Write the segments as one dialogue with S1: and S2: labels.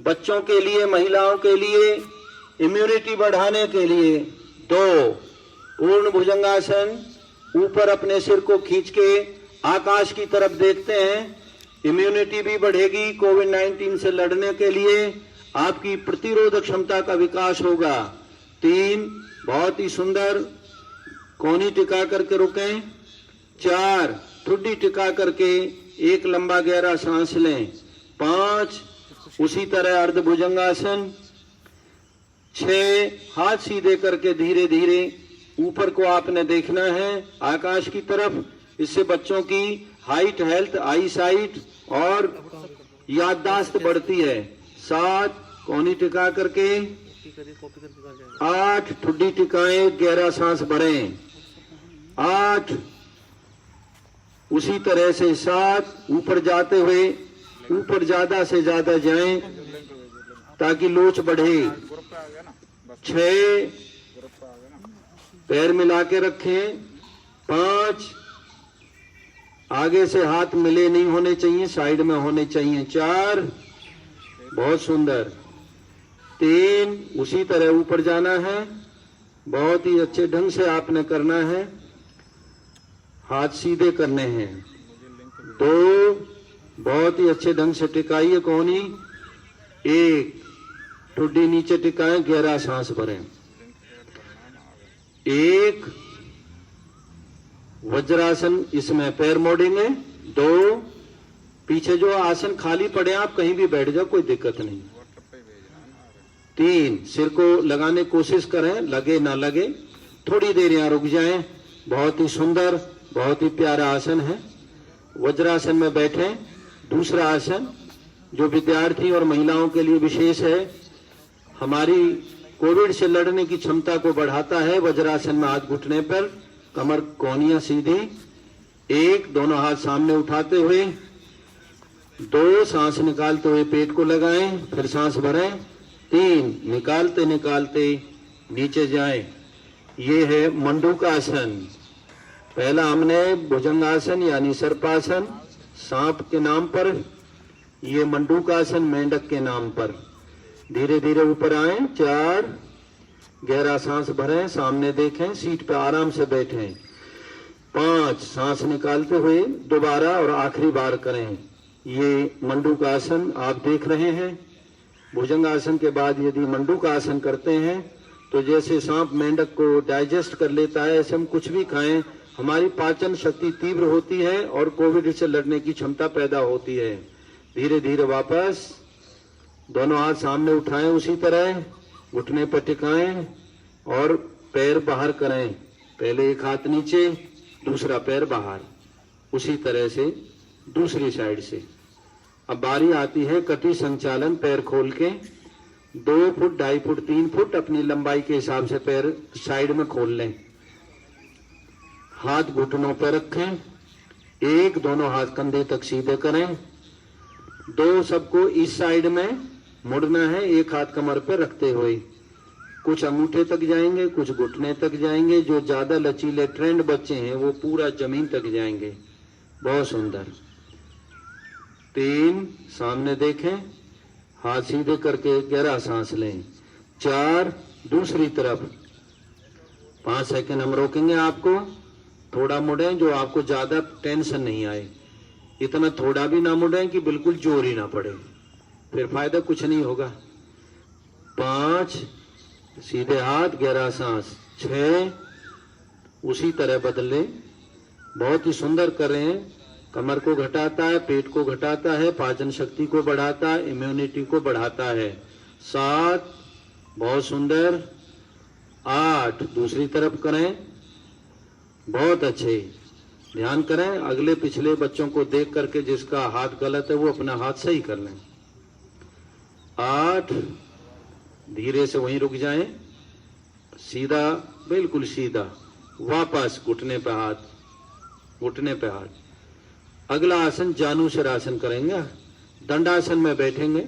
S1: बच्चों के लिए, महिलाओं के लिए, इम्यूनिटी बढ़ाने के लिए 2 पूर्ण भुजंगासन। ऊपर अपने सिर को खींच के आकाश की तरफ देखते हैं, इम्यूनिटी भी बढ़ेगी। कोविड-19 से लड़ने के लिए आपकी प्रतिरोधक क्षमता का विकास होगा। 3 बहुत ही सुंदर कोहनी टिका करके रुकें। 4 ठुड्डी टिका करके एक लंबा गहरा सांस लें। 5 उसी तरह अर्ध भुजंगासन। 6 हाथ सीधे करके धीरे धीरे ऊपर को आपने देखना है, आकाश की तरफ। इससे बच्चों की हाइट, हेल्थ, आई साइट और याददाश्त बढ़ती है। 7 कोहनी टिका करके। 8 ठुड्डी टिकाएं, गहरा सांस भरें। 8 उसी तरह से 7 ऊपर जाते हुए ऊपर ज्यादा से ज्यादा जाएं ताकि लोच बढ़े। 6 पैर मिला के रखें। 5 आगे से हाथ मिले नहीं होने चाहिए, साइड में होने चाहिए। 4 बहुत सुंदर। 3 उसी तरह ऊपर जाना है, बहुत ही अच्छे ढंग से आपने करना है, हाथ सीधे करने हैं। 2 बहुत ही अच्छे ढंग से टिकाइए कोहनी। 1 ठुड्डी नीचे टिकाएं, गहरा सांस भरें। 1 वज्रासन, इसमें पैर मोड़ेंगे। 2 पीछे जो आसन खाली पड़े आप कहीं भी बैठ जाओ, कोई दिक्कत नहीं। 3 सिर को लगाने की कोशिश करें, लगे ना लगे, थोड़ी देर यहाँ रुक जाएं। बहुत ही सुंदर, बहुत ही प्यारा आसन है। वज्रासन में बैठें। दूसरा आसन जो विद्यार्थी और महिलाओं के लिए विशेष है, हमारी कोविड से लड़ने की क्षमता को बढ़ाता है। वज्रासन में हाथ घुटने पर, कमर कोहनियां सीधी। 1 दोनों हाथ सामने उठाते हुए। 2 सांस निकालते हुए पेट को लगाएं, फिर सांस भरें। 3 निकालते निकालते नीचे जाएं। ये है मंडूकासन। पहला हमने भुजंगासन यानी सर्पासन सांप के नाम पर, ये मंडूकासन मेंढक के नाम पर। धीरे धीरे ऊपर आए। 4 गहरा सांस भरें, सामने देखें, सीट पे आराम से बैठें। 5 सांस निकालते हुए दोबारा और आखिरी बार करें। ये मंडूकासन आप देख रहे हैं। भुजंगासन के बाद यदि मंडूकासन करते हैं तो जैसे सांप मेंढक को डाइजेस्ट कर लेता है, ऐसे हम कुछ भी खाएं, हमारी पाचन शक्ति तीव्र होती है और कोविड से लड़ने की क्षमता पैदा होती है। धीरे धीरे वापस दोनों हाथ सामने उठाएं, उसी तरह घुटने पर टिकाएं और पैर बाहर करें। पहले एक हाथ नीचे, दूसरा पैर बाहर, उसी तरह से दूसरी साइड से। अब बारी आती है कटी संचालन। पैर खोल के 2 फुट, 2.5 फुट, 3 फुट अपनी लंबाई के हिसाब से पैर साइड में खोल लें। हाथ घुटनों पर रखें। 1 दोनों हाथ कंधे तक सीधे करें। 2 सबको इस साइड में मुड़ना है, एक हाथ कमर पर रखते हुए। कुछ अंगूठे तक जाएंगे, कुछ घुटने तक जाएंगे। जो ज्यादा लचीले ट्रेंड बच्चे हैं वो पूरा जमीन तक जाएंगे। बहुत सुंदर। 3 सामने देखें, हाथ सीधे करके गहरा सांस लें। 4 दूसरी तरफ। 5 सेकंड हम रोकेंगे आपको। थोड़ा मुड़ें, जो आपको ज्यादा टेंशन नहीं आए। इतना थोड़ा भी ना मुड़ें कि बिल्कुल जोर ही ना पड़े, फिर फायदा कुछ नहीं होगा। 5 सीधे हाथ, गहरा सांस। 6 उसी तरह बदले। बहुत ही सुंदर करें। कमर को घटाता है, पेट को घटाता है, पाचन शक्ति को बढ़ाता है, इम्यूनिटी को बढ़ाता है। 7 बहुत सुंदर। 8 दूसरी तरफ करें। बहुत अच्छे। ध्यान करें, अगले पिछले बच्चों को देख करके जिसका हाथ गलत है वो अपना हाथ सही कर लें। 8 धीरे से वहीं रुक जाएं, सीधा, बिल्कुल सीधा। वापस घुटने पे हाथ, घुटने पे हाथ। अगला आसन जानुशर आसन करेंगे। दंडासन में बैठेंगे,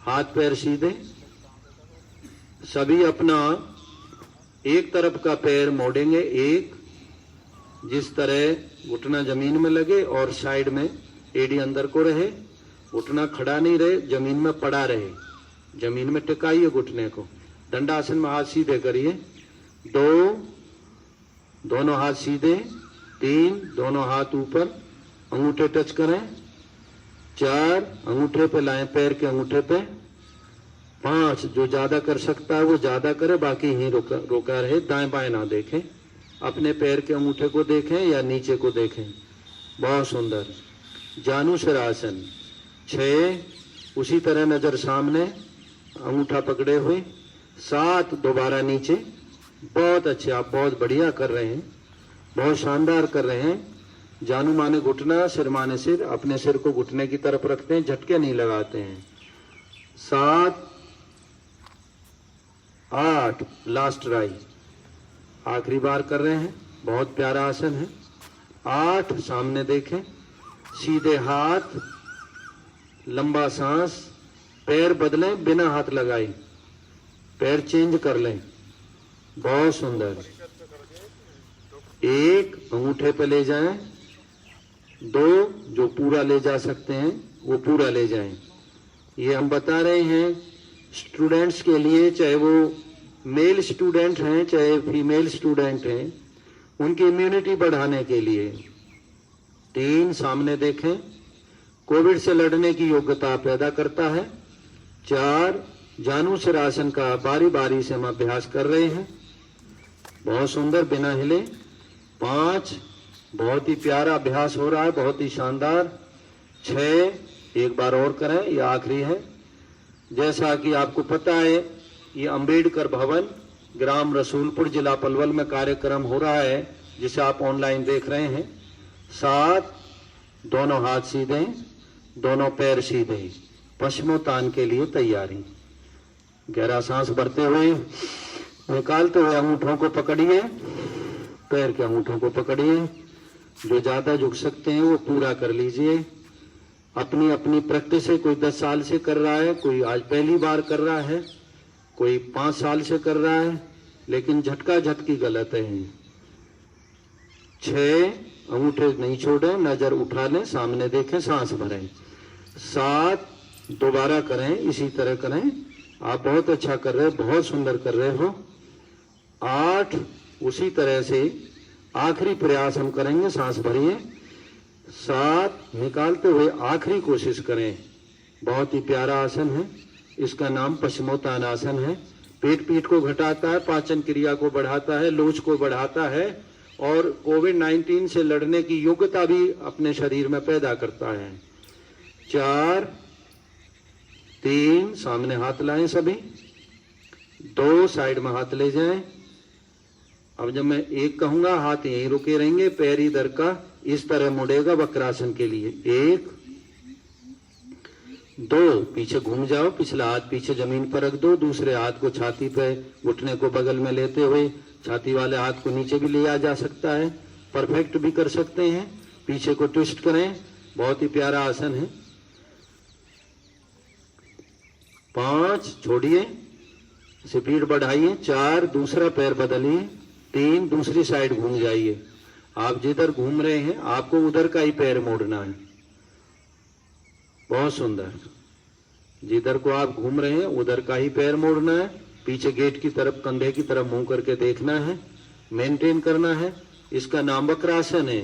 S1: हाथ पैर सीधे। सभी अपना एक तरफ का पैर मोड़ेंगे। 1 जिस तरह घुटना जमीन में लगे और साइड में एड़ी अंदर को रहे, घुटना खड़ा नहीं रहे, जमीन में पड़ा रहे। जमीन में टिकाइए घुटने को। दंडासन में हाथ सीधे करिए। 2, दोनों हाथ सीधे। 3, दोनों हाथ ऊपर, अंगूठे टच करें। 4, अंगूठे पे लाएं, पैर के अंगूठे पे। 5, जो ज्यादा कर सकता है वो ज्यादा करे, बाकी ही रोका रहे। दाएं बाएं ना देखें, अपने पैर के अंगूठे को देखें या नीचे को देखें। बहुत सुंदर। जानुसिर आसन। 6, उसी तरह नजर सामने, अंगूठा पकड़े हुए। 7, दोबारा नीचे। बहुत अच्छे, आप बहुत बढ़िया कर रहे हैं, बहुत शानदार कर रहे हैं। जानू माने घुटना, सिर माने सिर। अपने सिर को घुटने की तरफ रखते हैं, झटके नहीं लगाते हैं। 7, 8, लास्ट राई, आखिरी बार कर रहे हैं। बहुत प्यारा आसन है। 8, सामने देखें, सीधे हाथ, लंबा सांस, पैर बदलें बिना हाथ लगाए, पैर चेंज कर लें। बहुत सुंदर। 1, अंगूठे पे ले जाएं। 2, जो पूरा ले जा सकते हैं वो पूरा ले जाएं। ये हम बता रहे हैं स्टूडेंट्स के लिए, चाहे वो मेल स्टूडेंट हैं चाहे फीमेल स्टूडेंट हैं, उनकी इम्यूनिटी बढ़ाने के लिए। 3, सामने देखें, कोविड से लड़ने की योग्यता पैदा करता है। 4, जानुसिर आसन का बारी बारी से हम अभ्यास कर रहे हैं। बहुत सुंदर, बिना हिले। 5, बहुत ही प्यारा अभ्यास हो रहा है, बहुत ही शानदार। 6, एक बार और करें, यह आखिरी है। जैसा कि आपको पता है, ये अंबेडकर भवन, ग्राम रसूलपुर, जिला पलवल में कार्यक्रम हो रहा है, जिसे आप ऑनलाइन देख रहे हैं। 7, दोनों हाथ सीधे, दोनों पैर सीधे, पश्चिमोत्तान के लिए तैयारी। गहरा सांस भरते हुए, निकालते हुए अंगूठों को पकड़िए, पैर के अंगूठों को पकड़िए। जो ज्यादा झुक सकते हैं वो पूरा कर लीजिए। अपनी अपनी प्रैक्टिस है, कोई 10 साल से कर रहा है, कोई आज पहली बार कर रहा है, कोई 5 साल से कर रहा है, लेकिन झटका झटकी गलत है। 6, अंगूठे नहीं छोड़े, नजर उठा लें, सामने देखें, सांस भरें। 7, दोबारा करें, इसी तरह करें। आप बहुत अच्छा कर रहे हो, बहुत सुंदर कर रहे हो। 8, उसी तरह से आखिरी प्रयास हम करेंगे, सांस भरिए। 7, निकालते हुए आखिरी कोशिश करें। बहुत ही प्यारा आसन है, इसका नाम पश्चिमोत्तान आसन है। पेट पीठ को घटाता है, पाचन क्रिया को बढ़ाता है, लोच को बढ़ाता है और कोविड-19 से लड़ने की योग्यता भी अपने शरीर में पैदा करता है। 4, 3, सामने हाथ लाएं सभी। 2, साइड में हाथ ले जाएं। अब जब मैं 1 कहूंगा, हाथ यहीं रुके रहेंगे, पैर इधर का इस तरह मुड़ेगा वक्रासन के लिए। 1, 2, पीछे घूम जाओ, पिछला हाथ पीछे जमीन पर रख दो, दूसरे हाथ को छाती पे, घुटने को बगल में लेते हुए, छाती वाले हाथ को नीचे भी लिया जा सकता है, परफेक्ट भी कर सकते हैं। पीछे को ट्विस्ट करें, बहुत ही प्यारा आसन है। 5, छोड़िए, स्पीड बढ़ाइए। 4, दूसरा पैर बदलिए। 3, दूसरी साइड घूम जाइए। आप जिधर घूम रहे हैं आपको उधर का ही पैर मोड़ना है। बहुत सुंदर, जिधर को आप घूम रहे हैं उधर का ही पैर मोड़ना है। पीछे गेट की तरफ, कंधे की तरफ मुंह करके देखना है, मेंटेन करना है। इसका नाम वक्रासन है।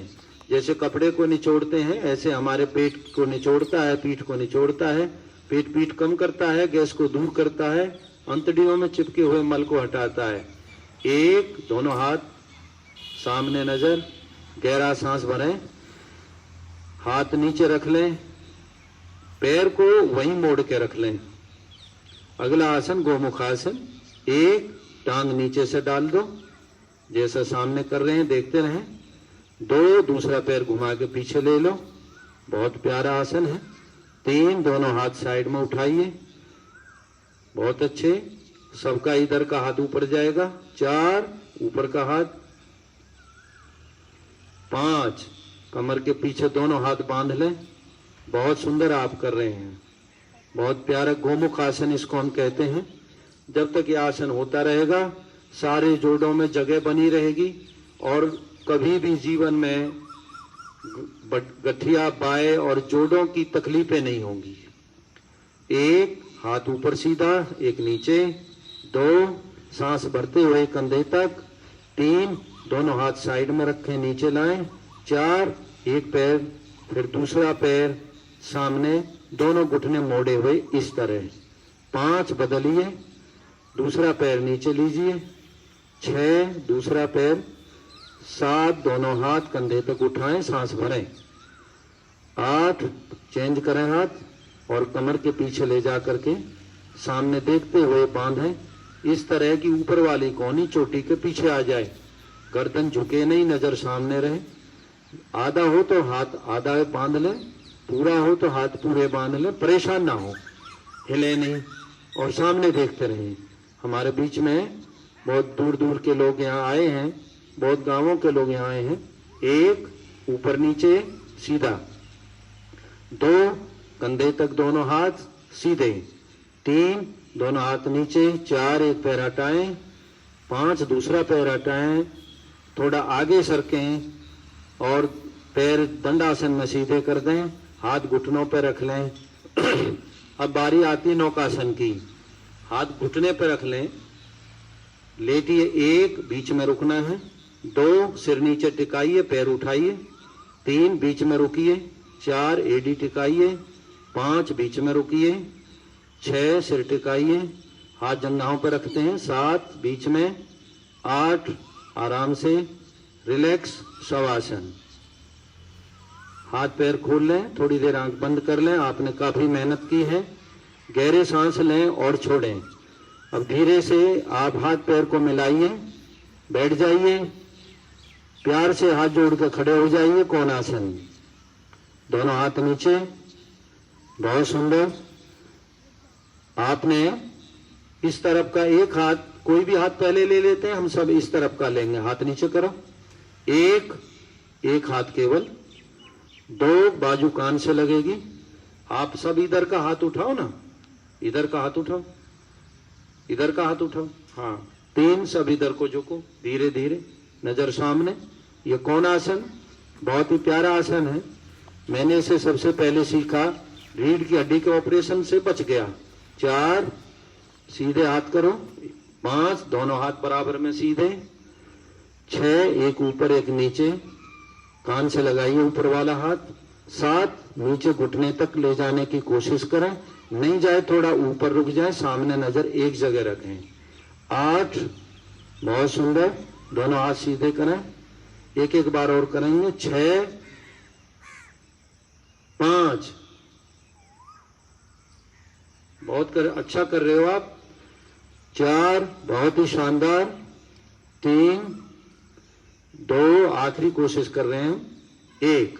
S1: जैसे कपड़े को निचोड़ते हैं ऐसे हमारे पेट को निचोड़ता है, पीठ को निचोड़ता है। पेट पीठ कम करता है, गैस को दूर करता है, अंतड़ियों में चिपके हुए मल को हटाता है। 1, दोनों हाथ सामने, नजर, गहरा सांस भरें, हाथ नीचे रख लें, पैर को वहीं मोड़ के रख लें। अगला आसन गोमुखासन। 1, टांग नीचे से डाल दो, जैसा सामने कर रहे हैं देखते रहें। 2, दूसरा पैर घुमा के पीछे ले लो, बहुत प्यारा आसन है। 3, दोनों हाथ साइड में उठाइए, बहुत अच्छे, सबका इधर का हाथ ऊपर जाएगा। 4, ऊपर का हाथ। 5, कमर के पीछे दोनों हाथ बांध लें, बहुत सुंदर आप कर रहे हैं, बहुत प्यारा। गोमुख आसन इसको हम कहते हैं। जब तक ये आसन होता रहेगा सारे जोड़ों में जगह बनी रहेगी और कभी भी जीवन में गठिया, बाएं और जोड़ों की तकलीफें नहीं होंगी। 1, हाथ ऊपर सीधा, एक नीचे, 2 सांस भरते हुए कंधे तक, 3 दोनों हाथ साइड में रखें, नीचे लाएं, 4 एक पैर फिर दूसरा पैर सामने, दोनों घुटने मोड़े हुए इस तरह, 5 बदलिए, दूसरा पैर नीचे लीजिए, 6 दूसरा पैर, 7 दोनों हाथ कंधे तक उठाएं, सांस भरें, 8 चेंज करें हाथ और कमर के पीछे ले जा करके सामने देखते हुए बांधें, इस तरह की ऊपर वाली कोहनी चोटी के पीछे आ जाए, गर्दन झुके नहीं, नजर सामने रहे। आधा हो तो हाथ आधा बांध लें, पूरा हो तो हाथ पूरे बांध लें, परेशान ना हो, हिले नहीं और सामने देखते रहें। हमारे बीच में बहुत दूर दूर के लोग यहाँ आए हैं, बहुत गांवों के लोग यहाँ आए हैं। 1 ऊपर नीचे सीधा, 2 कंधे तक दोनों हाथ सीधे, 3 दोनों हाथ नीचे, 4 एक पैर हटाएं, 5 दूसरा पैर हटाएं, थोड़ा आगे सरकें और पैर दंडासन में सीधे कर दें, हाथ घुटनों पर रख लें। अब बारी आती है नौकासन की, हाथ घुटने पर रख लें, लेटिए, 1 बीच में रुकना है, 2 सिर नीचे टिकाइए, पैर उठाइए, 3 बीच में रुकिए, 4 एडी टिकाइए, 5 बीच में रुकिए, 6 सिर टिकाइए, हाथ जंघाओं पर रखते हैं, 7 बीच में, 8 आराम से रिलैक्स शवासन। हाथ पैर खोल लें, थोड़ी देर आंख बंद कर लें, आपने काफी मेहनत की है, गहरे सांस लें और छोड़ें। अब धीरे से आप हाथ पैर को मिलाइए, बैठ जाइए, प्यार से हाथ जोड़ के खड़े हो जाइए, कोणासन, दोनों हाथ नीचे, बहुत सुंदर। आपने इस तरफ का एक हाथ, कोई भी हाथ पहले ले लेते हैं, हम सब इस तरफ का लेंगे, हाथ नीचे करो, एक हाथ केवल, 2 बाजू कान से लगेगी। आप सब इधर का हाथ उठाओ ना, इधर का हाथ उठाओ, इधर का हाथ उठाओ, हाँ, 3 सब इधर को झुको, धीरे धीरे नजर सामने। ये कोणासन बहुत ही प्यारा आसन है, मैंने इसे सबसे पहले सीखा, रीढ़ की हड्डी के ऑपरेशन से बच गया। 4 सीधे हाथ करो, 5 दोनों हाथ बराबर में सीधे, 6 एक ऊपर एक नीचे, कान से लगाइए ऊपर वाला हाथ, 7 नीचे घुटने तक ले जाने की कोशिश करें, नहीं जाए थोड़ा ऊपर रुक जाए, सामने नजर एक जगह रखें। 8 बहुत सुंदर, दोनों हाथ सीधे करें, एक बार और करेंगे, 6 5 बहुत अच्छा कर रहे हो आप, 4 बहुत ही शानदार, 3 2 आखिरी कोशिश कर रहे हैं, 1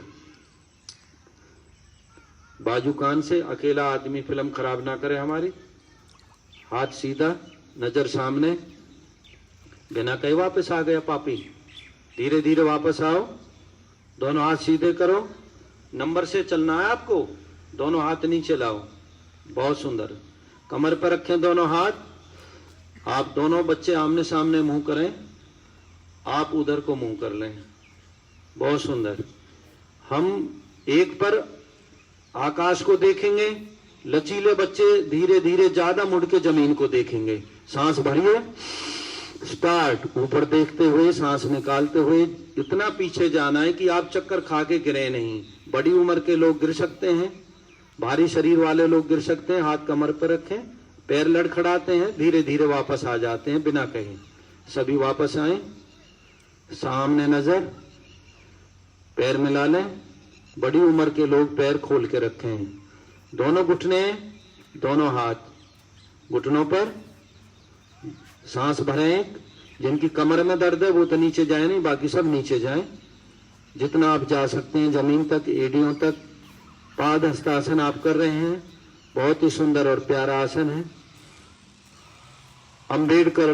S1: बाजू कान से, अकेला आदमी फिल्म खराब ना करे हमारी, हाथ सीधा, नजर सामने, बिना कहीं वापस आ गया पापी, धीरे धीरे वापस आओ, दोनों हाथ सीधे करो, नंबर से चलना है आपको, दोनों हाथ नीचे लाओ, बहुत सुंदर, कमर पर रखें दोनों हाथ, आप दोनों बच्चे आमने सामने मुंह करें, आप उधर को मुंह कर लें, बहुत सुंदर। हम एक पर आकाश को देखेंगे, लचीले बच्चे धीरे धीरे ज्यादा मुड़ के जमीन को देखेंगे, सांस भरिए, स्टार्ट, ऊपर देखते हुए सांस निकालते हुए, इतना पीछे जाना है कि आप चक्कर खा के गिरे नहीं। बड़ी उम्र के लोग गिर सकते हैं, भारी शरीर वाले लोग गिर सकते हैं, हाथ कमर पर रखें, पैर लड़खड़ाते हैं, धीरे धीरे वापस आ जाते हैं बिना कहे, सभी वापस आए, सामने नजर, पैर मिला लें, बड़ी उम्र के लोग पैर खोल के रखें, दोनों घुटने, दोनों हाथ घुटनों पर, सांस भरें, जिनकी कमर में दर्द है वो तो नीचे जाए नहीं, बाकी सब नीचे जाएं, जितना आप जा सकते हैं जमीन तक, एडियों तक। पाद हस्तासन आप कर रहे हैं, बहुत ही सुंदर और प्यारा आसन है। अंबेडकर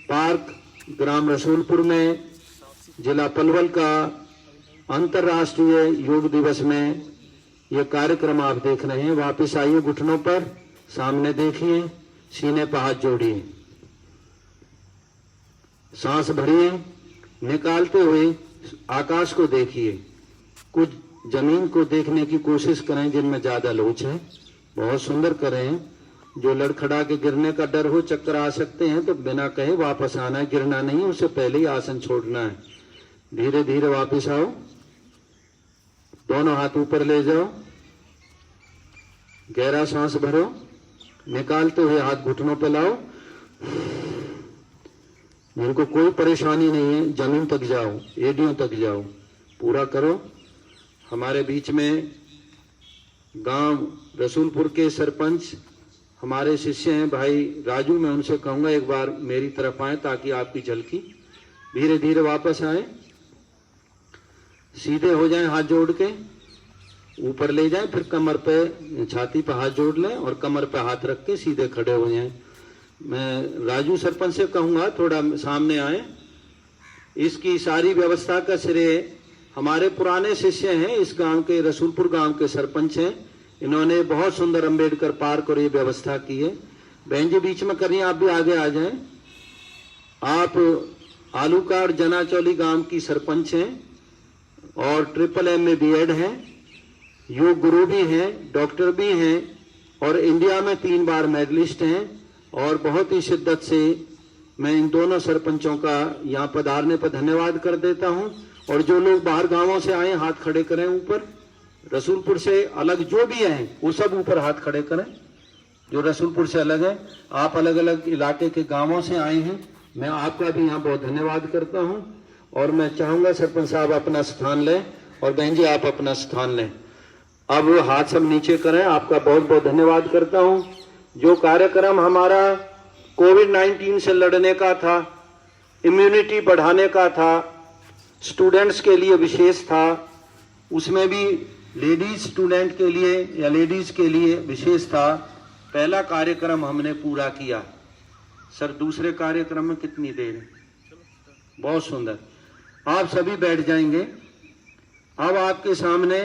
S1: पार्क, ग्राम रसूलपुर में, जिला पलवल का अंतर्राष्ट्रीय योग दिवस में यह कार्यक्रम आप देख रहे हैं। वापस आइए, घुटनों पर, सामने देखिए, सीने पर हाथ जोड़िए, सांस भरिए, निकालते हुए आकाश को देखिए, कुछ जमीन को देखने की कोशिश करें जिनमें ज्यादा लोच है, बहुत सुंदर करें, जो लड़खड़ा के गिरने का डर हो, चक्कर आ सकते हैं, तो बिना कहे वापस आना है, गिरना नहीं, उससे पहले ही आसन छोड़ना है। धीरे धीरे वापस आओ, दोनों हाथ ऊपर ले जाओ, गहरा सांस भरो, निकालते हुए हाथ घुटनों पर लाओ। जिनको कोई परेशानी नहीं है जमीन तक जाओ, एडियों तक जाओ, पूरा करो। हमारे बीच में गांव रसूलपुर के सरपंच हमारे शिष्य हैं भाई राजू, मैं उनसे कहूंगा एक बार मेरी तरफ आए ताकि आपकी झलकी। धीरे धीरे वापस आए, सीधे हो जाएं, हाथ जोड़ के ऊपर ले जाएं, फिर कमर पे छाती पे हाथ जोड़ लें और कमर पे हाथ रख के सीधे खड़े हो जाएं। मैं राजू सरपंच से कहूंगा थोड़ा सामने आए। इसकी सारी व्यवस्था का श्रेय हमारे पुराने शिष्य हैं, इस गांव के, रसूलपुर गांव के सरपंच हैं। इन्होंने बहुत सुंदर अम्बेडकर पार्क और ये व्यवस्था की है। बहन जी बीच में करिए, आप भी आगे आ जाएं। आप आलूका और जनाचौली गांव की सरपंच हैं और MMM में B.Ed हैं, योग गुरु भी हैं, डॉक्टर भी हैं और इंडिया में 3 बार मेडलिस्ट हैं। और बहुत ही शिद्दत से मैं इन दोनों सरपंचों का यहाँ पधारने पर धन्यवाद कर देता हूँ। और जो लोग बाहर गांवों से आए हाथ खड़े करें ऊपर, रसूलपुर से अलग जो भी हैं वो सब ऊपर हाथ खड़े करें। जो रसूलपुर से अलग है, आप अलग अलग इलाके के गांवों से आए हैं, मैं आपका भी यहाँ बहुत धन्यवाद करता हूँ। और मैं चाहूंगा सरपंच साहब अपना स्थान लें और बहन जी आप अपना स्थान लें। अब हाथ सब नीचे करें, आपका बहुत बहुत धन्यवाद करता हूँ। जो कार्यक्रम हमारा कोविड-19 से लड़ने का था, इम्यूनिटी बढ़ाने का था, स्टूडेंट्स के लिए विशेष था, उसमें भी लेडीज स्टूडेंट के लिए या लेडीज के लिए विशेष था। पहला कार्यक्रम हमने पूरा किया। सर दूसरे कार्यक्रम में कितनी देर है? बहुत सुंदर। आप सभी बैठ जाएंगे। अब आपके सामने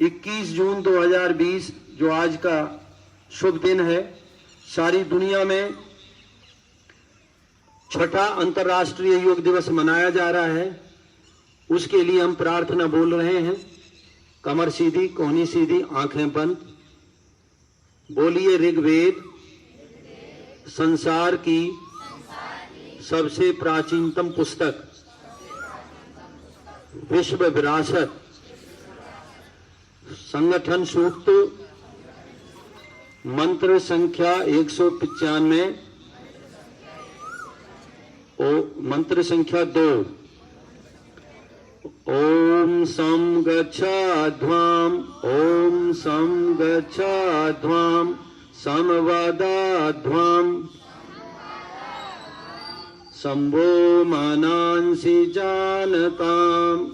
S1: 21 जून 2020 जो आज का शुभ दिन है, सारी दुनिया में 6ठा अंतर्राष्ट्रीय योग दिवस मनाया जा रहा है। उसके लिए हम प्रार्थना बोल रहे हैं। कमर सीधी, कोहनी सीधी, आंखें बंद। बोलिए ऋग्वेद संसार की सबसे प्राचीनतम पुस्तक, विश्व विरासत, संगठन सूक्त, मंत्र संख्या 195, मंत्र संख्या 2। ओम सम गच्छध्वम्, ओम सम गच्छध्वम्, समवदध्वम्, शंभो मानांसि जानताम्,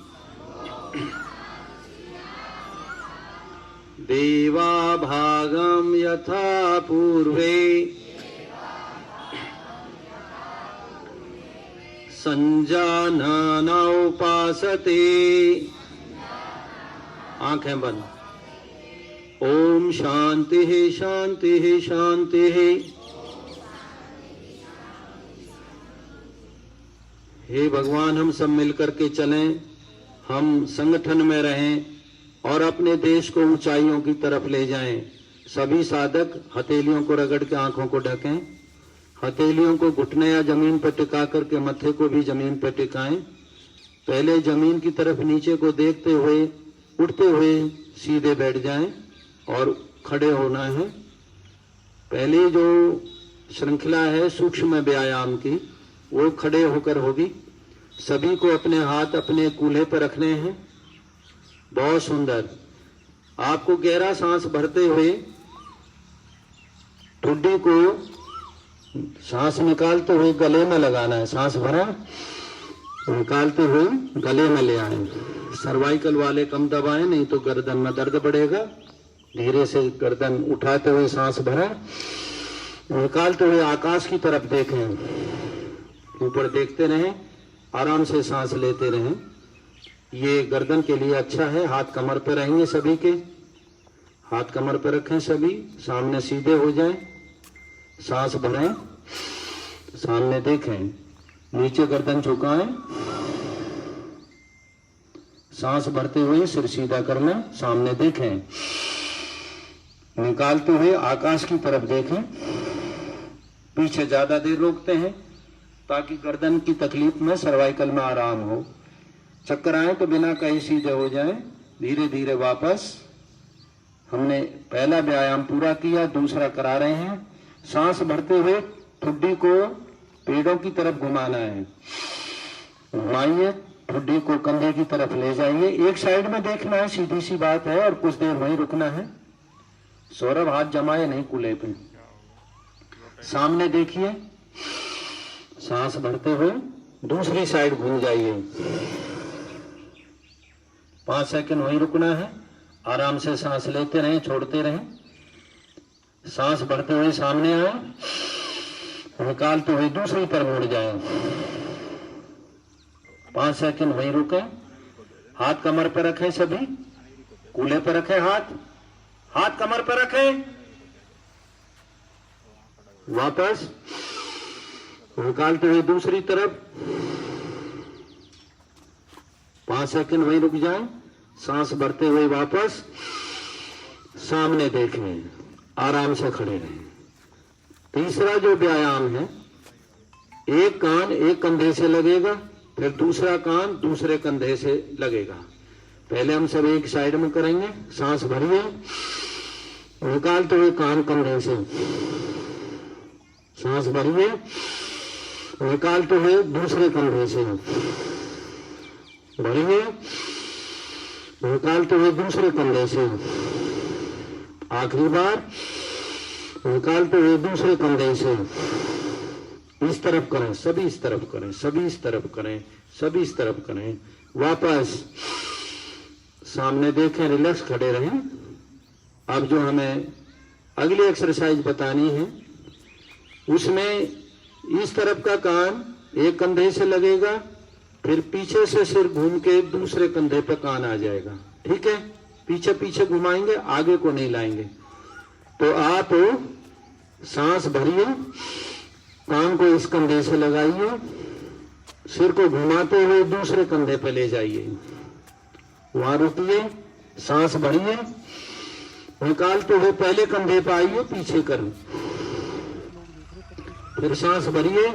S1: देवा भागम यथा पूर्वे, संजानना उपासते। आंखें बंद। ओम शांति है, शांति है, शांति है। हे भगवान, हम सब मिलकर के चलें, हम संगठन में रहें और अपने देश को ऊंचाइयों की तरफ ले जाएं। सभी साधक हथेलियों को रगड़ के आंखों को ढकें, हथेलियों को घुटने या जमीन पर टिका करके मत्थे को भी जमीन पर टिकाएं। पहले जमीन की तरफ नीचे को देखते हुए उठते हुए सीधे बैठ जाएं और खड़े होना है। पहले जो श्रृंखला है सूक्ष्म व्यायाम की, वो खड़े होकर होगी। सभी को अपने हाथ अपने कूल्हे पर रखने हैं। बहुत सुंदर। आपको गहरा सांस भरते हुए ठुड्डी को सांस निकालते हुए गले में लगाना है। सांस भरा, निकालते हुए गले में ले आए। सर्वाइकल वाले कम दबाएं, नहीं तो गर्दन में दर्द बढ़ेगा। धीरे से गर्दन उठाते हुए सांस भरा, निकालते हुए आकाश की तरफ देखें, ऊपर देखते रहें, आराम से सांस लेते रहें। ये गर्दन के लिए अच्छा है। हाथ कमर पर रहेंगे सभी के, हाथ कमर पर रखें सभी, सामने सीधे हो जाएं, सांस भरें, सामने देखें, नीचे गर्दन झुकाएं, सांस भरते हुए सिर सीधा करना, सामने देखें। निकालते हुए आकाश की तरफ देखें। पीछे ज्यादा देर रोकते हैं ताकि गर्दन की तकलीफ में, सर्वाइकल में आराम हो। चक्कर आए तो बिना कहीं सीधे हो जाएं। धीरे धीरे वापस। हमने पहला व्यायाम पूरा किया, दूसरा करा रहे हैं। सांस भरते हुए ठुड्डी को पेड़ों की तरफ घुमाना है। घुमाइए, ठुड्डी को कंधे की तरफ ले जाइए। एक साइड में देखना है, सीधी सी बात है, और कुछ देर वहीं रुकना है। सौरभ हाथ जमाए नहीं कूल्हे पे। सामने देखिए, सांस भरते हुए दूसरी साइड घूम जाइए। 5 सेकंड वहीं रुकना है। आराम से सांस लेते रहें, छोड़ते रहें। सांस भरते हुए सामने आए, निकालते हुए दूसरी तरफ मुड़ जाएं। 5 सेकंड वहीं रुके। हाथ कमर पर रखें, सभी कूल्हे पर रखें। हाथ कमर पर रखें। वापस निकालते हुए दूसरी तरफ। 5 सेकंड वहीं रुक जाएं। सांस भरते हुए वापस। सामने देखें, आराम से खड़े रहें। तीसरा जो व्यायाम है, एक कान एक कंधे से लगेगा, फिर दूसरा कान दूसरे कंधे से लगेगा। पहले हम सब एक साइड में करेंगे। सांस भरिए, निकालते हुए कान कंधे से। सांस भरिए, निकालते हुए दूसरे कंधे से। भरिए, निकालते हुए दूसरे कंधे से। आखिरी बार, निकालते हुए दूसरे कंधे से। इस तरफ करें, सभी इस तरफ करें, सभी इस तरफ करें, सभी इस तरफ करें। वापस सामने देखें, रिलैक्स खड़े रहें। अब जो हमें अगली एक्सरसाइज बतानी है, उसमें इस तरफ का कान एक कंधे से लगेगा, फिर पीछे से सिर घूम के दूसरे कंधे पे कान आ जाएगा। ठीक है, पीछे पीछे घुमाएंगे, आगे को नहीं लाएंगे। तो आप सांस भरिए, कान को इस कंधे से लगाइए, सिर को घुमाते हुए दूसरे कंधे पे ले जाइए। वहां रुकिए, सांस भरिए, निकालते हुए पहले कंधे पे आइए, पीछे करें। फिर सांस भरिए,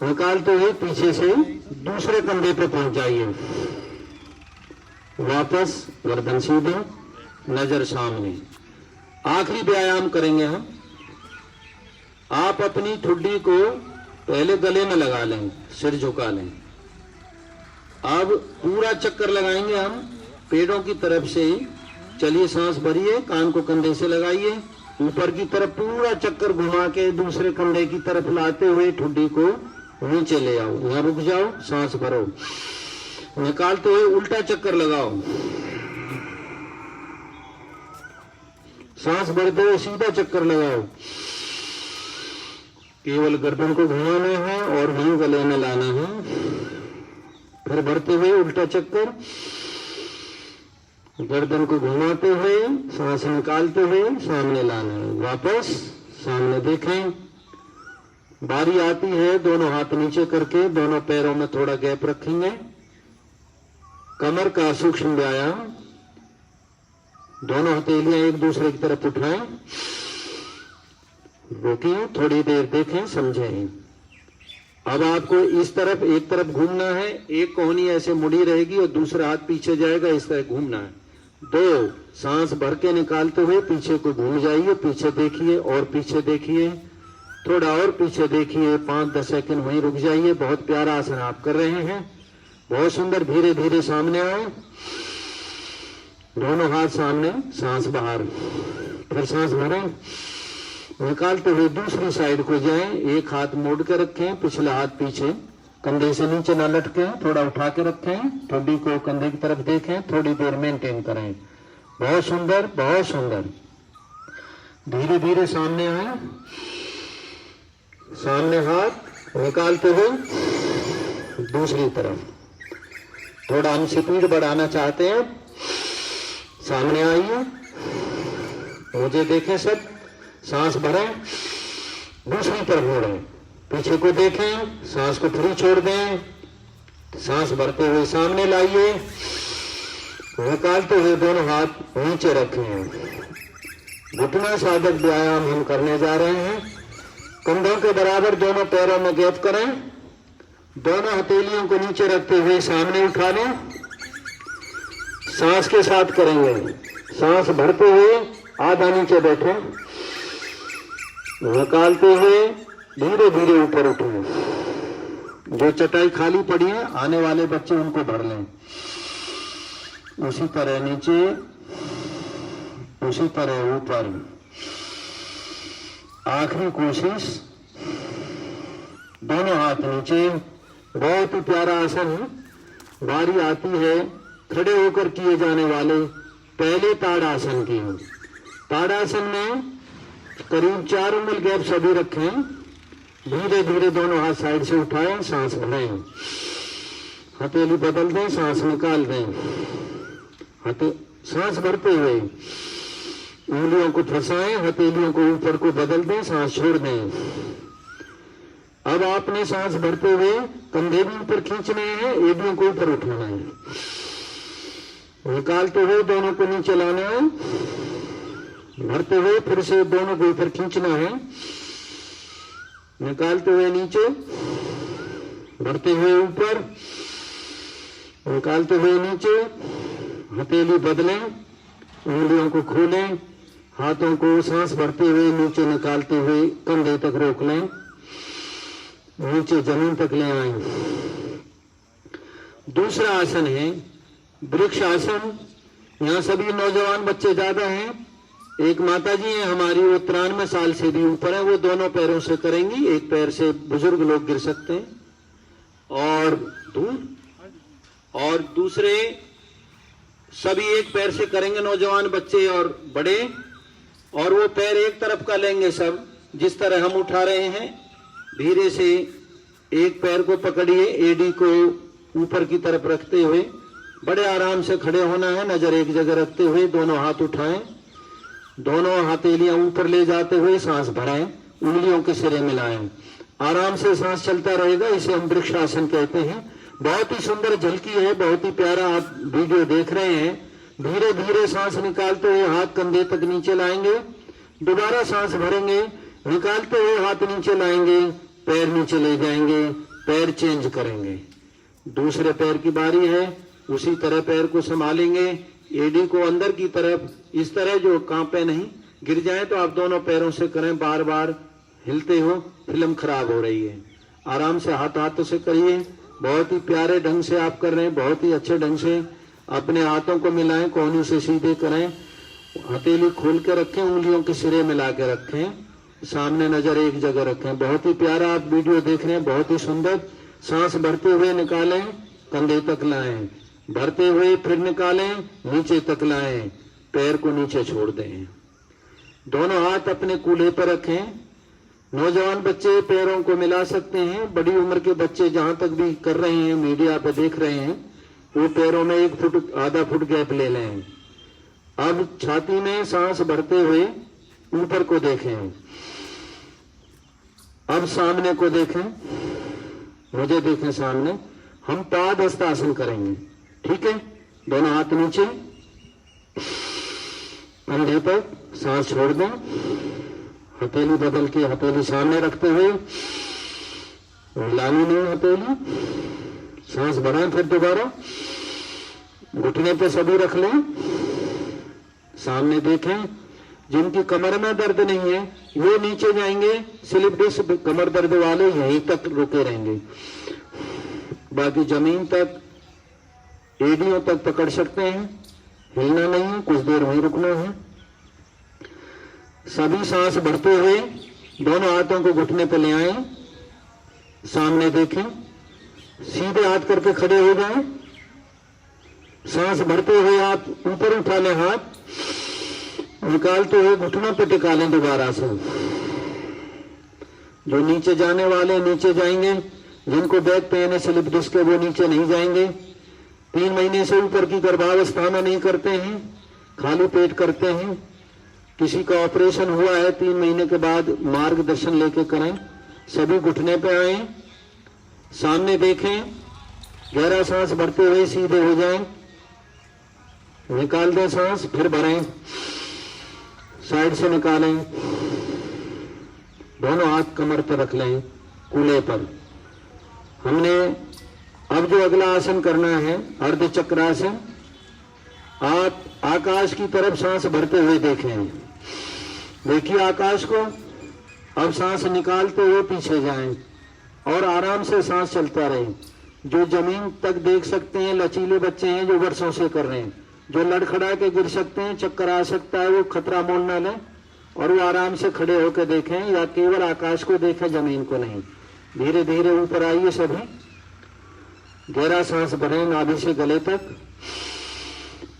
S1: निकालते हुए पीछे से दूसरे कंधे पे पहुंच जाइए। वापस गर्दन सीधे, नजर सामने। आखिरी व्यायाम करेंगे हम। आप अपनी ठुड्डी को पहले गले में लगा लें, सिर झुका लें। अब पूरा चक्कर लगाएंगे हम पेड़ों की तरफ से। चलिए, सांस भरिए, कान को कंधे से लगाइए, ऊपर की तरफ पूरा चक्कर घुमा के दूसरे कंधे की तरफ लाते हुए ठुड्डी को नीचे ले आओ। यहाँ रुक जाओ, सांस भरो, निकालते हुए उल्टा चक्कर लगाओ। सांस भरते हुए सीधा चक्कर लगाओ। केवल गर्दन को घुमाना है और वहीं गले में लाना है। फिर भरते हुए उल्टा चक्कर, गर्दन को घुमाते हुए सांस निकालते हुए सामने लाना है। वापस सामने देखें। बारी आती है, दोनों हाथ नीचे करके दोनों पैरों में थोड़ा गैप रखेंगे। कमर का सूक्ष्म व्यायाम। दोनों हथेलियां एक दूसरे की तरफ उठाएं। रोकिए, थोड़ी देर देखें, समझें। अब आपको इस तरफ एक तरफ घूमना है, एक कोहनी ऐसे मुड़ी रहेगी और दूसरा हाथ पीछे जाएगा, इस तरह घूमना है। 2 सांस भर के निकालते हुए पीछे को घूम जाइए, पीछे देखिए और पीछे देखिए, थोड़ा और पीछे देखिए। 5-10 सेकंड वहीं रुक जाइए। बहुत प्यारा आसन आप कर रहे हैं, बहुत सुंदर। धीरे धीरे सामने आए, दोनों हाथ सामने, सांस बाहर। फिर सांस भरें, निकालते हुए दूसरी साइड को जाएं। एक हाथ मोड़ के रखें, पिछला हाथ पीछे, कंधे से नीचे ना लटके, थोड़ा उठा के रखें। ठुड्डी को कंधे की तरफ देखें, थोड़ी देर मेंटेन करें। बहुत सुंदर, बहुत सुंदर। धीरे धीरे सामने आए, सामने हाथ निकालते हुए दूसरी तरफ। थोड़ा हम स्पीड बढ़ाना चाहते हैं। सामने आइए, मुझे देखें सब। सांस भरें, दूसरी तरफ मोड़ें, पीछे को देखें, सांस को फ्री छोड़ दें। सांस भरते हुए सामने लाइए, निकालते हुए दोनों हाथ नीचे रखें। घुटना साधक व्यायाम हम करने जा रहे हैं। कंधों के बराबर दोनों पैरों में गैप करें। दोनों हथेलियों को नीचे रखते हुए सामने उठा लें। सांस के साथ करेंगे। सांस भरते हुए आधा नीचे बैठे, निकालते हुए धीरे धीरे ऊपर उठें। जो चटाई खाली पड़ी है, आने वाले बच्चे उनको भर लें। उसी तरह नीचे, उसी तरह ऊपर। आखिरी कोशिश, दोनों हाथ नीचे। बहुत ही प्यारा आसन है। बारी आती है खड़े होकर किए जाने वाले पहले ताड़ासन की। ताड़ासन में करीब 4 उंगल गैप सभी रखें। धीरे धीरे दोनों हाथ साइड से उठाएं, सांस भरें, हथेली बदल दें, सांस निकाल दें। सांस भरते हुए उंगलियों को फंसाएं, हथेलियों को ऊपर को बदल दें, सांस छोड़ दें। अब आपने सांस भरते हुए कंधे भी ऊपर खींचने हैं, एड़ियों को ऊपर उठाना है। निकालते हुए दोनों को नीचे लाना है। भरते हुए फिर से दोनों को ऊपर खींचना है। निकालते हुए नीचे, भरते हुए ऊपर, निकालते हुए नीचे। हथेली बदलें, उंगलियों को खोलें, हाथों को सांस भरते हुए नीचे निकालते हुए कंधे तक रोक लें, नीचे जमीन तक ले आए। दूसरा आसन है वृक्ष आसन। यहाँ सभी नौजवान बच्चे ज्यादा हैं। एक माता जी है हमारी, वो 93 साल से भी ऊपर है, वो दोनों पैरों से करेंगी। एक पैर से बुजुर्ग लोग गिर सकते हैं। और दूसरे सभी एक पैर से करेंगे, नौजवान बच्चे और बड़े। और वो पैर एक तरफ का लेंगे सब, जिस तरह हम उठा रहे हैं। धीरे से एक पैर को पकड़िए, एड़ी को ऊपर की तरफ रखते हुए बड़े आराम से खड़े होना है। नजर एक जगह रखते हुए दोनों हाथ उठाएं, दोनों हथेलियां ऊपर ले जाते हुए सांस भरें, उंगलियों के सिरे मिलाएं। आराम से सांस चलता रहेगा, इसे हम वृक्षासन कहते हैं। बहुत ही सुंदर झलकी है, बहुत ही प्यारा आप वीडियो देख रहे हैं। धीरे धीरे सांस निकालते हुए हाथ कंधे तक नीचे लाएंगे, दोबारा सांस भरेंगे, निकालते हुए हाथ नीचे लाएंगे, पैर नीचे ले जाएंगे, पैर चेंज करेंगे। दूसरे पैर की बारी है, उसी तरह पैर को संभालेंगे, एडी को अंदर की तरफ, इस तरह जो कांपे नहीं, गिर जाए तो आप दोनों पैरों से करें। बार बार हिलते हो, फिल्म खराब हो रही है। आराम से हाथ हाथों से करिए। बहुत ही प्यारे ढंग से आप कर रहे हैं, बहुत ही अच्छे ढंग से। अपने हाथों को मिलाएं, कोहनी से सीधे करें, हथेली खोल के रखें, उंगलियों के सिरे मिला के रखें, सामने नजर एक जगह रखें। बहुत ही प्यारा आप वीडियो देख रहे हैं, बहुत ही सुंदर। सांस भरते हुए निकालें, कंधे तक लाएं, भरते हुए फिर निकालें, नीचे तक लाएं, पैर को नीचे छोड़ दें। दोनों हाथ अपने कूल्हे पर रखें। नौजवान बच्चे पैरों को मिला सकते हैं। बड़ी उम्र के बच्चे जहां तक भी कर रहे हैं, मीडिया पे देख रहे हैं, वो पैरों में 1 फुट आधा फुट गैप ले लें। अब छाती में सांस भरते हुए ऊपर को देखें। अब सामने को देखें, मुझे देखें सामने। हम पाद हस्तासन करेंगे, ठीक है। दोनों हाथ नीचे, कंधे पर, सांस छोड़ दें, हथेली बदल के हथेली सामने रखते हुए, लानी नहीं हथेली, सांस बढ़ाएं, फिर दोबारा घुटने पे सभी रख लें, सामने देखें। जिनकी कमर में दर्द नहीं है वो नीचे जाएंगे, स्लिप डिस्क कमर दर्द वाले यहीं तक रुके रहेंगे, बाकी जमीन तक, एड़ियों तक पकड़ सकते हैं, हिलना नहीं है, कुछ देर वहीं रुकना है। सभी सांस भरते हुए दोनों हाथों को घुटने पर ले आए, सामने देखें, सीधे हाथ करके खड़े हो जाएं। सांस भरते हुए आप ऊपर उठा लें, हाथ निकालते हुए घुटनों पर टिका लें दोबारा से। जो नीचे जाने वाले नीचे जाएंगे, जिनको बैक पेन है, स्लिप डिस्क है, वो नीचे नहीं जाएंगे। 3 महीने से ऊपर की गर्भावस्था में नहीं करते हैं, खाली पेट करते हैं। किसी का ऑपरेशन हुआ है 3 महीने के बाद मार्गदर्शन लेके करें। सभी घुटने पे आए, सामने देखें, गहरा सांस भरते हुए सीधे हो जाएं, निकाल दें सांस, फिर भरें, साइड से निकालें, दोनों हाथ कमर पर रख लें, कूल्हे पर। हमने अब जो अगला आसन करना है अर्ध चक्रासन। आप आकाश की तरफ सांस भरते हुए देखें, देखिए आकाश को। अब सांस निकालते हुए पीछे जाएं और आराम से सांस चलता रहे। जो जमीन तक देख सकते हैं, लचीले बच्चे हैं जो वर्षों से कर रहे हैं, जो लड़खड़ा के गिर सकते हैं, चक्कर आ सकता है, वो खतरा मोल न लें और वो आराम से खड़े होकर देखें या केवल आकाश को देखें, जमीन को नहीं। धीरे धीरे ऊपर आइए सभी, गहरा सांस भरें नाभि से गले तक,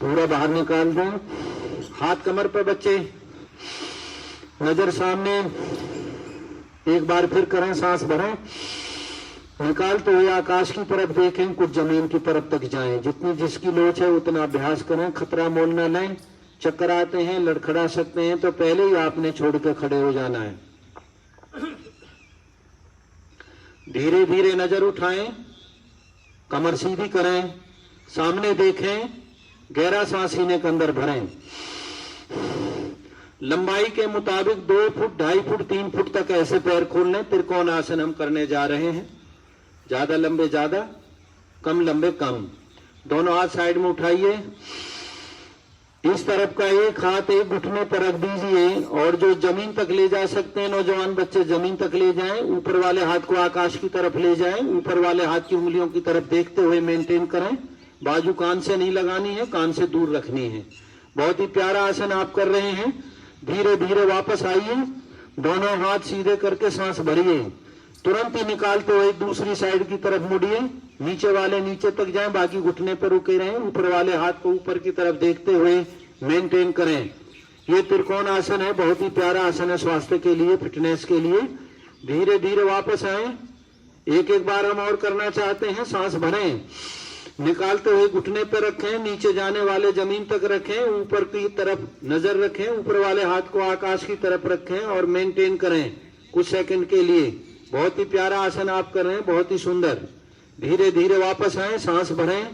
S1: पूरा बाहर निकाल दें। हाथ कमर पर बच्चे, नजर सामने, एक बार फिर करें, सांस भरें, निकालते हुए आकाश की तरफ देखें, कुछ जमीन की तरफ तक जाएं। जितनी जिसकी लोच है उतना अभ्यास करें, खतरा मोल न लें। चक्कर आते हैं, लड़खड़ा सकते हैं, तो पहले ही आपने छोड़ के खड़े हो जाना है। धीरे धीरे नजर उठाएं, कमर सीधी करें, सामने देखें, गहरा सांस सीने के अंदर भरें। लंबाई के मुताबिक 2 फुट, 2.5 फुट, 3 फुट तक ऐसे पैर खोल लें। त्रिकोण आसन हम करने जा रहे हैं। ज्यादा लंबे ज्यादा, कम लंबे कम। दोनों हाथ साइड में उठाइए। इस तरफ का एक हाथ एक घुटने पर रख दीजिए और जो जमीन तक ले जा सकते हैं नौजवान बच्चे जमीन तक ले जाएं। ऊपर वाले हाथ को आकाश की तरफ ले जाएं। ऊपर वाले हाथ की उंगलियों की तरफ देखते हुए मेंटेन करें। बाजू कान से नहीं लगानी है, कान से दूर रखनी है। बहुत ही प्यारा आसन आप कर रहे हैं। धीरे धीरे वापस आइए, दोनों हाथ सीधे करके सांस भरिए। तुरंत ही निकालते हुए दूसरी साइड की तरफ मुड़िए। नीचे वाले नीचे तक जाएं, बाकी घुटने पर रुके रहें। ऊपर वाले हाथ को ऊपर की तरफ देखते हुए मेंटेन करें। ये त्रिकोण आसन है, बहुत ही प्यारा आसन है स्वास्थ्य के लिए, फिटनेस के लिए। धीरे धीरे वापस आए। एक एक बार हम और करना चाहते हैं। सांस भरें, निकालते हुए घुटने पर रखें, नीचे जाने वाले जमीन तक रखें, ऊपर की तरफ नजर रखें, ऊपर वाले हाथ को आकाश की तरफ रखें और मेंटेन करें कुछ सेकंड के लिए। बहुत ही प्यारा आसन आप कर रहे हैं, बहुत ही सुंदर। धीरे धीरे वापस आए, सांस भरें,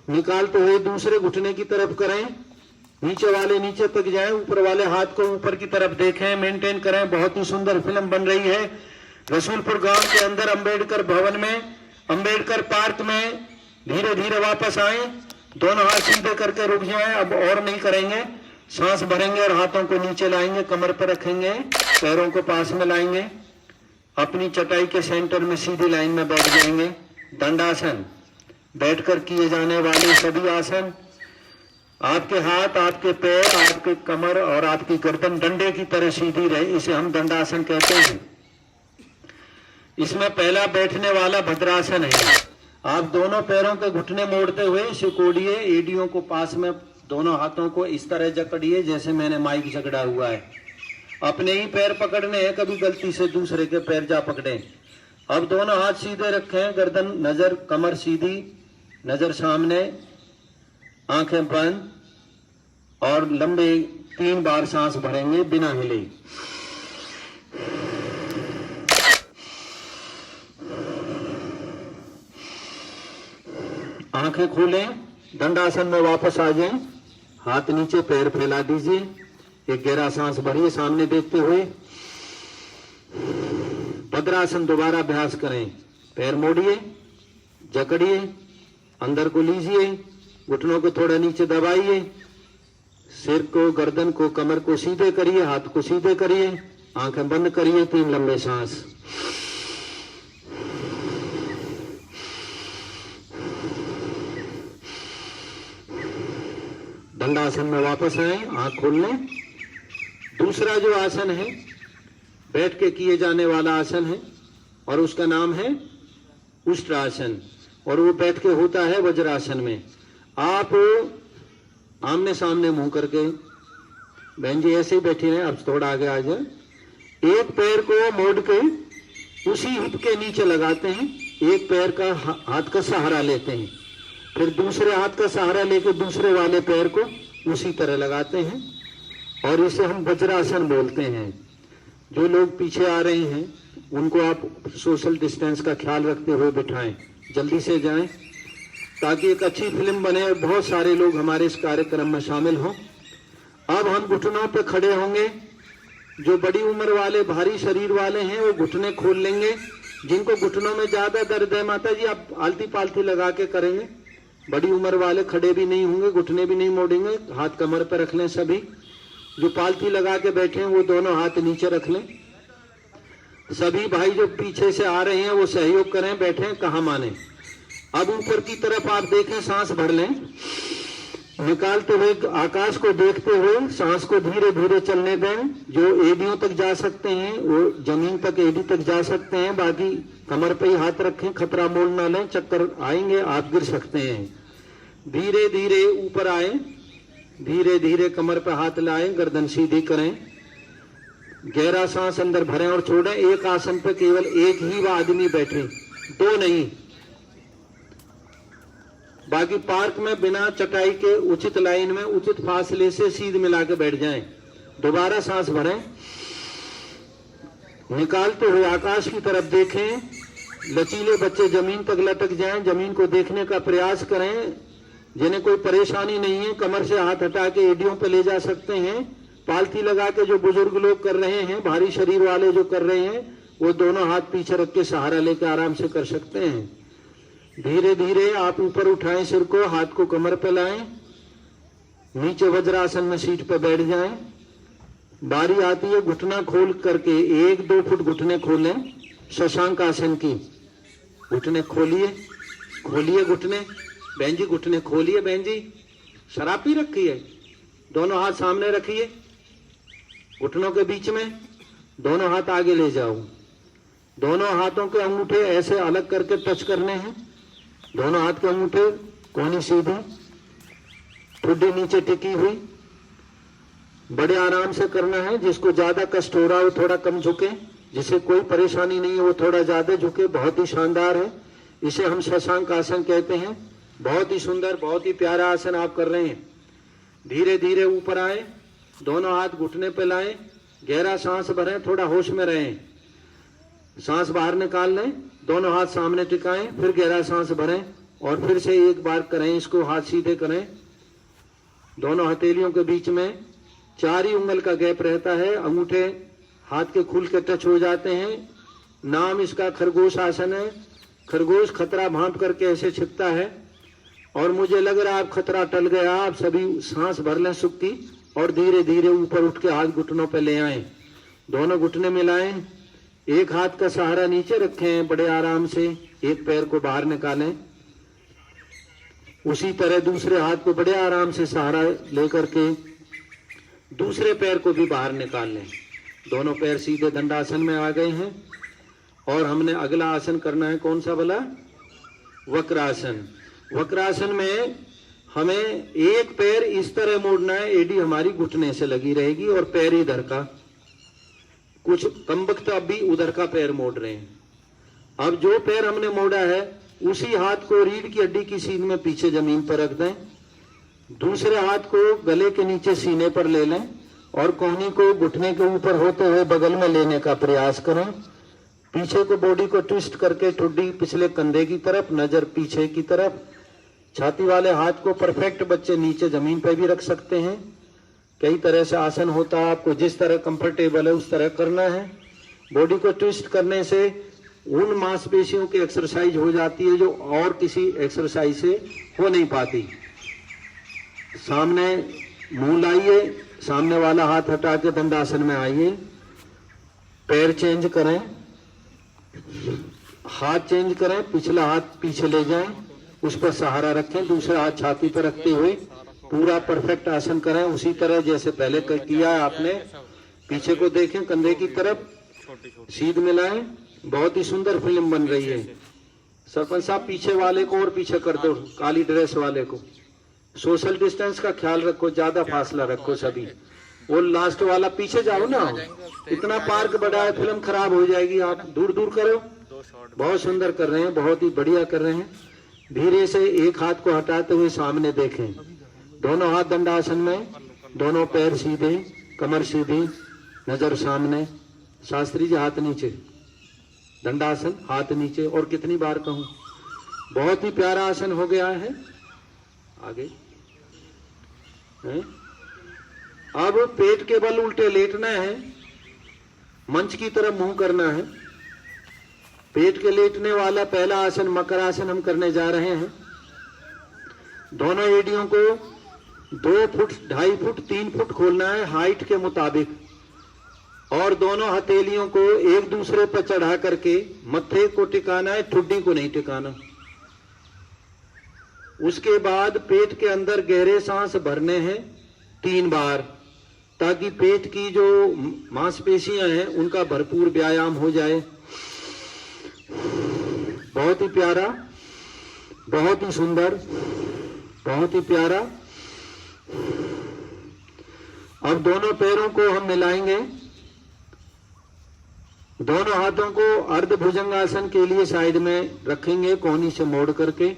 S1: निकालते हुए दूसरे घुटने की तरफ करें, नीचे वाले नीचे तक जाएं, ऊपर वाले हाथ को ऊपर की तरफ देखें, मेंटेन करें। बहुत ही सुंदर फिल्म बन रही है रसूलपुर गांव के अंदर अंबेडकर भवन में, अंबेडकर पार्क में। धीरे धीरे वापस आए, दोनों हाथ सीधे करके रुक जाएं। अब और नहीं करेंगे। सांस भरेंगे और हाथों को नीचे लाएंगे, कमर पर रखेंगे, पैरों को पास में लाएंगे, अपनी चटाई के सेंटर में सीधी लाइन में बैठ जाएंगे। दंडासन, बैठकर किए जाने वाले सभी आसन, आपके हाथ, आपके पैर, आपके कमर और आपकी गर्दन डंडे की तरह सीधी रहे, इसे हम दंडासन कहते हैं। इसमें पहला बैठने वाला भद्रासन है। आप दोनों पैरों के घुटने मोड़ते हुए सिकोड़िए, एडियों को पास में, दोनों हाथों को इस तरह जकड़िए जैसे मैंने माइक जकड़ा हुआ है। अपने ही पैर पकड़ने हैं, कभी गलती से दूसरे के पैर जा पकड़े। अब दोनों हाथ सीधे रखें, गर्दन नजर, कमर सीधी, नजर सामने, आंखें बंद और लंबे 3 बार सांस भरेंगे बिना हिले। आंखें खोलें, दंडासन में वापस आ जाएं, हाथ नीचे, पैर फैला दीजिए, एक गहरा सांस भरिए सामने देखते हुए। भद्रासन दोबारा अभ्यास करें। पैर मोड़िए, जकड़िए, अंदर को लीजिए, घुटनों को थोड़ा नीचे दबाइए, सिर को, गर्दन को, कमर को सीधे करिए, हाथ को सीधे करिए, आंखें बंद करिए, 3 लंबे सांस। दंडासन में वापस आए, आंख खोल लें। दूसरा जो आसन है बैठ के किए जाने वाला आसन है और उसका नाम है उष्ट्रासन, और वो बैठ के होता है वज्रासन में। आप आमने सामने मुंह करके, बहन जी ऐसे ही बैठे हैं, अब थोड़ा आगे आ जाए। एक पैर को मोड़ के उसी हिप के नीचे लगाते हैं, एक पैर का हाथ का सहारा लेते हैं, फिर दूसरे हाथ का सहारा लेकर दूसरे वाले पैर को उसी तरह लगाते हैं और इसे हम वज्रासन बोलते हैं। जो लोग पीछे आ रहे हैं उनको आप सोशल डिस्टेंस का ख्याल रखते हुए बिठाएं, जल्दी से जाएं ताकि एक अच्छी फिल्म बने और बहुत सारे लोग हमारे इस कार्यक्रम में शामिल हों। अब हम घुटनों पे खड़े होंगे। जो बड़ी उम्र वाले भारी शरीर वाले हैं वो घुटने खोल लेंगे। जिनको घुटनों में ज्यादा दर्द है माता जी आप आलती पालती लगा के करेंगे। बड़ी उम्र वाले खड़े भी नहीं होंगे, घुटने भी नहीं मोड़ेंगे, हाथ कमर पर रख लें। सभी जो पालती लगा के बैठे हैं वो दोनों हाथ नीचे रख लें। सभी भाई जो पीछे से आ रहे हैं वो सहयोग करें, बैठे कहाँ माने। अब ऊपर की तरफ आप देखें, सांस भर लें, निकालते हुए आकाश को देखते हुए सांस को धीरे धीरे चलने दें। जो एडियों तक जा सकते हैं वो जमीन तक एडी तक जा सकते हैं, बाकी कमर पे ही हाथ रखें, खतरा मोल ना लें, चक्कर आएंगे आप गिर सकते हैं। धीरे धीरे ऊपर आए, धीरे धीरे कमर पे हाथ लाएं, गर्दन सीधी करें, गहरा सांस अंदर भरें और छोड़ें। एक आसन पे केवल एक ही आदमी बैठे, दो नहीं। बाकी पार्क में बिना चटाई के उचित लाइन में उचित फासले से सीध मिला के बैठ जाएं। दोबारा सांस भरें, निकालते हुए आकाश की तरफ देखें। लचीले बच्चे जमीन तक लटक जाएं, जमीन को देखने का प्रयास करें। जिन्हें कोई परेशानी नहीं है कमर से हाथ हटा के एडियों पे ले जा सकते हैं। पालती लगा के जो बुजुर्ग लोग कर रहे हैं, भारी शरीर वाले जो कर रहे हैं, वो दोनों हाथ पीछे रख के सहारा लेकर आराम से कर सकते हैं। धीरे धीरे आप ऊपर उठाएं सिर को, हाथ को कमर पे लाएं, नीचे वज्रासन में सीट पे बैठ जाएं। बारी आती है घुटना खोल करके 1-2 फुट घुटने खोलें, शशांक आसन की। घुटने खोलिए, खोलिए घुटने, बहन जी घुटने खोलिए। बहन जी शराब पी रखी है, दोनों हाथ सामने रखिए, घुटनों के बीच में, दोनों हाथ आगे ले जाओ। दोनों हाथों के अंगूठे ऐसे अलग करके टच करने हैं। दोनों हाथ के अंगूठे कोहनी सीधी, ठुड्डी नीचे टिकी हुई। बड़े आराम से करना है। जिसको ज्यादा कष्ट हो रहा है वो थोड़ा कम झुके, जिसे कोई परेशानी नहीं है वो थोड़ा ज्यादा झुके। बहुत ही शानदार है, इसे हम शशांक आसन कहते हैं। बहुत ही सुंदर, बहुत ही प्यारा आसन आप कर रहे हैं। धीरे धीरे ऊपर आए, दोनों हाथ घुटने पे लाएं, गहरा सांस भरें, थोड़ा होश में रहें। सांस बाहर निकाल लें, दोनों हाथ सामने टिकाएं, फिर गहरा सांस भरें और फिर से एक बार करें। इसको हाथ सीधे करें, दोनों हथेलियों के बीच में 4 ही उंगल का गैप रहता है। अंगूठे हाथ के खुल के टच हो जाते हैं। नाम इसका खरगोश आसन है। खरगोश खतरा भांप करके ऐसे छिपता है और मुझे लग रहा है अब खतरा टल गया। आप सभी सांस भर लें सुख की और धीरे धीरे ऊपर उठ के हाथ घुटनों पे ले आएं। दोनों घुटने मिलाएं, एक हाथ का सहारा नीचे रखें बड़े आराम से, एक पैर को बाहर निकालें। उसी तरह दूसरे हाथ को बड़े आराम से सहारा लेकर के दूसरे पैर को भी बाहर निकाल लें। दोनों पैर सीधे दंडासन में आ गए हैं और हमने अगला आसन करना है। कौन सा वाला? वक्रासन। वक्रासन में हमें एक पैर इस तरह मोड़ना है, एडी हमारी घुटने से लगी रहेगी और पैर इधर का। कुछ कम वक्त अब भी उधर का पैर मोड़ रहे हैं। अब जो पैर हमने मोड़ा है उसी हाथ को रीढ़ की हड्डी की सीध में पीछे जमीन पर रख दें। दूसरे हाथ को गले के नीचे सीने पर ले लें और कोहनी को घुटने के ऊपर होते हुए बगल में लेने का प्रयास करें। पीछे को बॉडी को ट्विस्ट करके ठुड्डी पिछले कंधे की तरफ, नजर पीछे की तरफ। छाती वाले हाथ को परफेक्ट बच्चे नीचे जमीन पर भी रख सकते हैं। कई तरह से आसन होता है, आपको जिस तरह कंफर्टेबल है उस तरह करना है। बॉडी को ट्विस्ट करने से उन मांसपेशियों की एक्सरसाइज हो जाती है जो और किसी एक्सरसाइज से हो नहीं पाती। सामने मुंह लाइए, सामने वाला हाथ हटा के दंडासन में आइए। पैर चेंज करें, हाथ चेंज करें, पिछला हाथ पीछे ले जाएं, उस पर सहारा रखें, दूसरा हाथ छाती पर रखते हुए पूरा परफेक्ट आसन करें उसी तरह जैसे पहले किया है आपने। पीछे को देखें, कंधे की तरफ सीध मिलाएं। बहुत ही सुंदर फिल्म बन रही है। सरपंच साहब पीछे वाले को और पीछे कर दो, काली ड्रेस वाले को। सोशल डिस्टेंस का ख्याल रखो, ज्यादा फासला रखो सभी। वो लास्ट वाला पीछे जाओ ना, इतना पार्क बड़ा है, फिल्म खराब हो जाएगी। आप दूर दूर करो। बहुत सुंदर कर रहे हैं, बहुत ही बढ़िया कर रहे हैं। धीरे से एक हाथ को हटाते हुए सामने देखें, दोनों हाथ दंडासन में, दोनों पैर सीधे, कमर सीधी, नजर सामने। शास्त्री जी हाथ नीचे, दंडासन, हाथ नीचे। और कितनी बार कहूं, बहुत ही प्यारा आसन हो गया है। आगे है? अब पेट के बल उल्टे लेटना है, मंच की तरफ मुंह करना है। पेट के लेटने वाला पहला आसन मकर आसन हम करने जा रहे हैं। दोनों एड़ियों को 2 फुट, 2.5 फुट, 3 फुट खोलना है हाइट के मुताबिक, और दोनों हथेलियों को एक दूसरे पर चढ़ा करके मत्थे को टिकाना है, ठुड्डी को नहीं टिकाना। उसके बाद पेट के अंदर गहरे सांस भरने हैं 3 बार, ताकि पेट की जो मांसपेशियां हैं उनका भरपूर व्यायाम हो जाए। बहुत ही प्यारा, बहुत ही सुंदर, बहुत ही प्यारा। अब दोनों पैरों को हम मिलाएंगे, दोनों हाथों को अर्ध भुजंगासन के लिए साइड में रखेंगे, कोहनी से मोड़ करके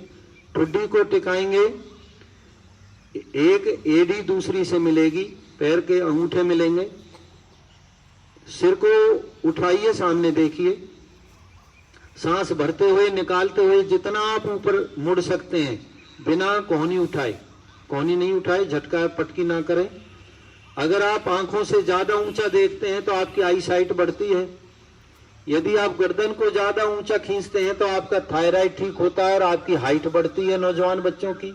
S1: ठुड्डी को टिकाएंगे। एक एड़ी दूसरी से मिलेगी, पैर के अंगूठे मिलेंगे। सिर को उठाइए, सामने देखिए, सांस भरते हुए निकालते हुए जितना आप ऊपर मुड़ सकते हैं बिना कोहनी उठाए, कोहनी नहीं उठाए, झटका पटकी ना करें। अगर आप आंखों से ज्यादा ऊंचा देखते हैं तो आपकी आई साइट बढ़ती है। यदि आप गर्दन को ज्यादा ऊंचा खींचते हैं तो आपका थायराइड ठीक होता है और आपकी हाइट बढ़ती है नौजवान बच्चों की।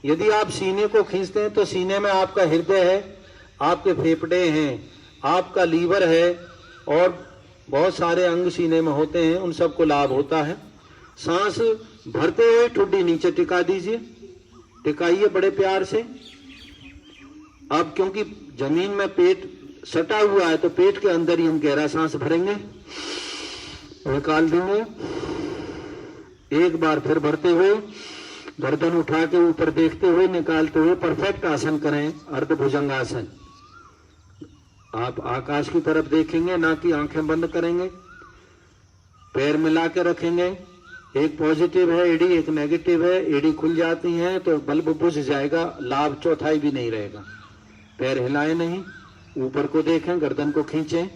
S1: यदि आप सीने को खींचते हैं तो सीने में आपका हृदय है, आपके फेफड़े हैं, आपका लीवर है और बहुत सारे अंग सीने में होते हैं, उन सबको लाभ होता है। सांस भरते हुए ठुड्डी नीचे टिका दीजिए, टिकाइए बड़े प्यार से। अब क्योंकि जमीन में पेट सटा हुआ है तो पेट के अंदर ही हम गहरा सांस भरेंगे, निकाल देंगे। एक बार फिर भरते हुए गर्दन उठा के ऊपर देखते हुए निकालते हुए परफेक्ट आसन करें, अर्ध भुजंगासन। आप आकाश की तरफ देखेंगे, ना कि आंखें बंद करेंगे। पैर मिला के रखेंगे, एक पॉजिटिव है एडी, एक नेगेटिव है। एडी खुल जाती है तो बल्ब बुझ जाएगा, लाभ चौथाई भी नहीं रहेगा। पैर हिलाए नहीं, ऊपर को देखें, गर्दन को खींचें,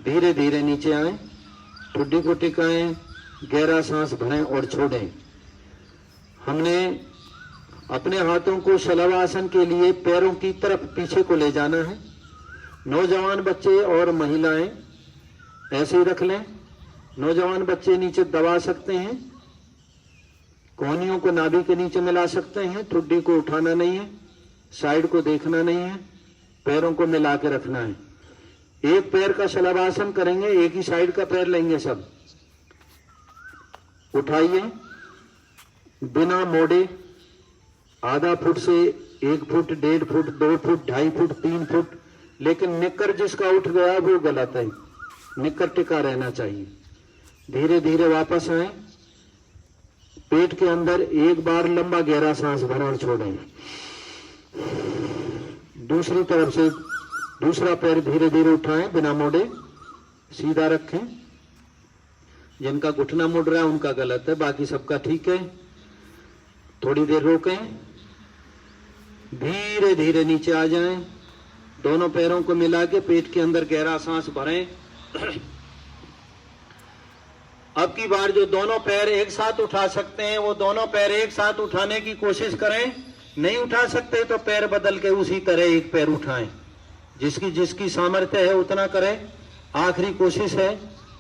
S1: धीरे धीरे नीचे आए, ठुड्डी को टिकाएं, गहरा सांस भरें और छोड़ें। हमने अपने हाथों को शलभासन के लिए पैरों की तरफ पीछे को ले जाना है। नौजवान बच्चे और महिलाएं ऐसे ही रख लें। नौजवान बच्चे नीचे दबा सकते हैं, कोहनियों को नाभि के नीचे मिला सकते हैं, ठुड्डी को उठाना नहीं है, साइड को देखना नहीं है, पैरों को मिला के रखना है। एक पैर का शलभासन करेंगे, एक ही साइड का पैर लेंगे सब। उठाइए बिना मोड़े, आधा फुट से 1 foot, 1.5 foot, 2 foot, 2.5 foot, 3 foot. लेकिन निक्कर जिसका उठ गया वो गलत है, निक्कर टिका रहना चाहिए। धीरे धीरे वापस आए, पेट के अंदर एक बार लंबा गहरा सांस भरें और छोड़ें। दूसरी तरफ से दूसरा पैर धीरे धीरे उठाएं, बिना मोड़े सीधा रखें। जिनका घुटना मुड़ रहा है उनका गलत है, बाकी सबका ठीक है। थोड़ी देर रोकें, धीरे धीरे नीचे आ जाएं, दोनों पैरों को मिला के पेट के अंदर गहरा सांस भरें। अब की बार जो दोनों पैर एक साथ उठा सकते हैं वो दोनों पैर एक साथ उठाने की कोशिश करें। नहीं उठा सकते तो पैर बदल के उसी तरह एक पैर उठाएं। जिसकी जिसकी सामर्थ्य है उतना करें। आखिरी कोशिश है।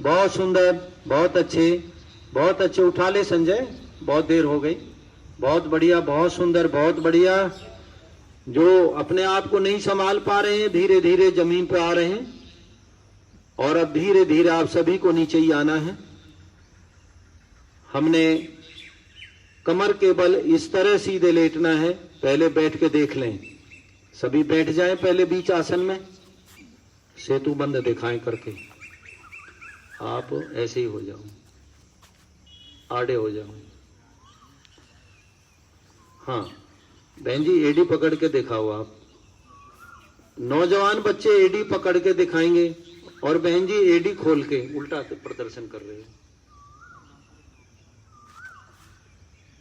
S1: बहुत सुंदर, बहुत अच्छे, बहुत अच्छे। उठा ले संजय, बहुत देर हो गई। बहुत बढ़िया, बहुत सुंदर, बहुत बढ़िया। जो अपने आप को नहीं संभाल पा रहे हैं धीरे धीरे जमीन पे आ रहे हैं, और अब धीरे धीरे आप सभी को नीचे ही आना है। हमने कमर के बल इस तरह सीधे लेटना है। पहले बैठ के देख लें, सभी बैठ जाएं पहले बीच आसन में। सेतु बंद दिखाएं करके, आप ऐसे ही हो जाओ, आड़े हो जाओ। हाँ बहन जी, एडी पकड़ के दिखाओ आप। नौजवान बच्चे एडी पकड़ के दिखाएंगे और बहन जी एडी खोल के उल्टा प्रदर्शन कर रहे हैं।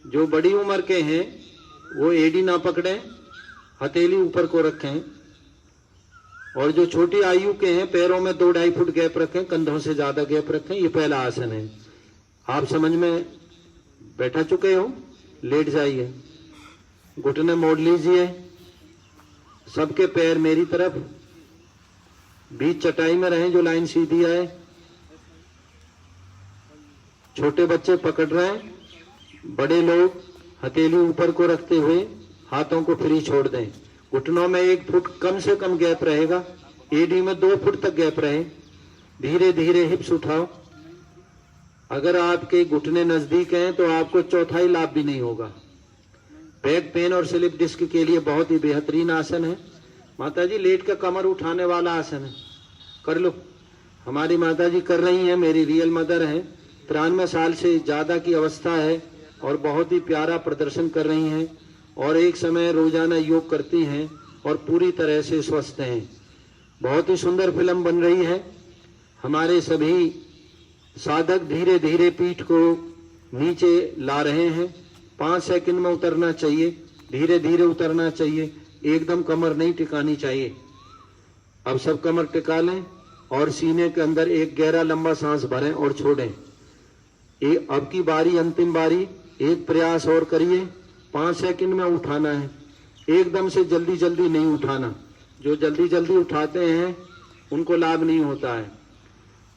S1: जो बड़ी उम्र के हैं वो एडी ना पकड़ें, हथेली ऊपर को रखें, और जो छोटी आयु के हैं पैरों में 2-2.5 फुट गैप रखें, कंधों से ज्यादा गैप रखें। ये पहला आसन है। आप समझ में बैठा चुके हो, लेट जाइए, घुटने मोड़ लीजिए, सबके पैर मेरी तरफ, बीच चटाई में रहें जो लाइन सीधी आए। छोटे बच्चे पकड़ रहे हैं, बड़े लोग हथेली ऊपर को रखते हुए हाथों को फ्री छोड़ दें। घुटनों में 1 फुट कम से कम गैप रहेगा, एडी में 2 फुट तक गैप रहे। धीरे धीरे हिप्स उठाओ। अगर आपके घुटने नजदीक हैं तो आपको चौथाई लाभ भी नहीं होगा। बैक पेन और स्लिप डिस्क के लिए बहुत ही बेहतरीन आसन है। माता जी लेट कर कमर उठाने वाला आसन है, कर लो। हमारी माता जी कर रही हैं, मेरी रियल मदर है, 93 साल से ज्यादा की अवस्था है और बहुत ही प्यारा प्रदर्शन कर रही हैं और एक समय रोजाना योग करती हैं और पूरी तरह से स्वस्थ हैं। बहुत ही सुंदर फिल्म बन रही है। हमारे सभी साधक धीरे धीरे पीठ को नीचे ला रहे हैं। 5 सेकंड में उतरना चाहिए, धीरे धीरे उतरना चाहिए, एकदम कमर नहीं टिकानी चाहिए। अब सब कमर टिका लें और सीने के अंदर एक गहरा लंबा सांस भरें और छोड़ें। अब की बारी, अंतिम बारी, एक प्रयास और करिए। 5 सेकंड में उठाना है, एकदम से जल्दी जल्दी नहीं उठाना। जो जल्दी जल्दी उठाते हैं उनको लाभ नहीं होता है।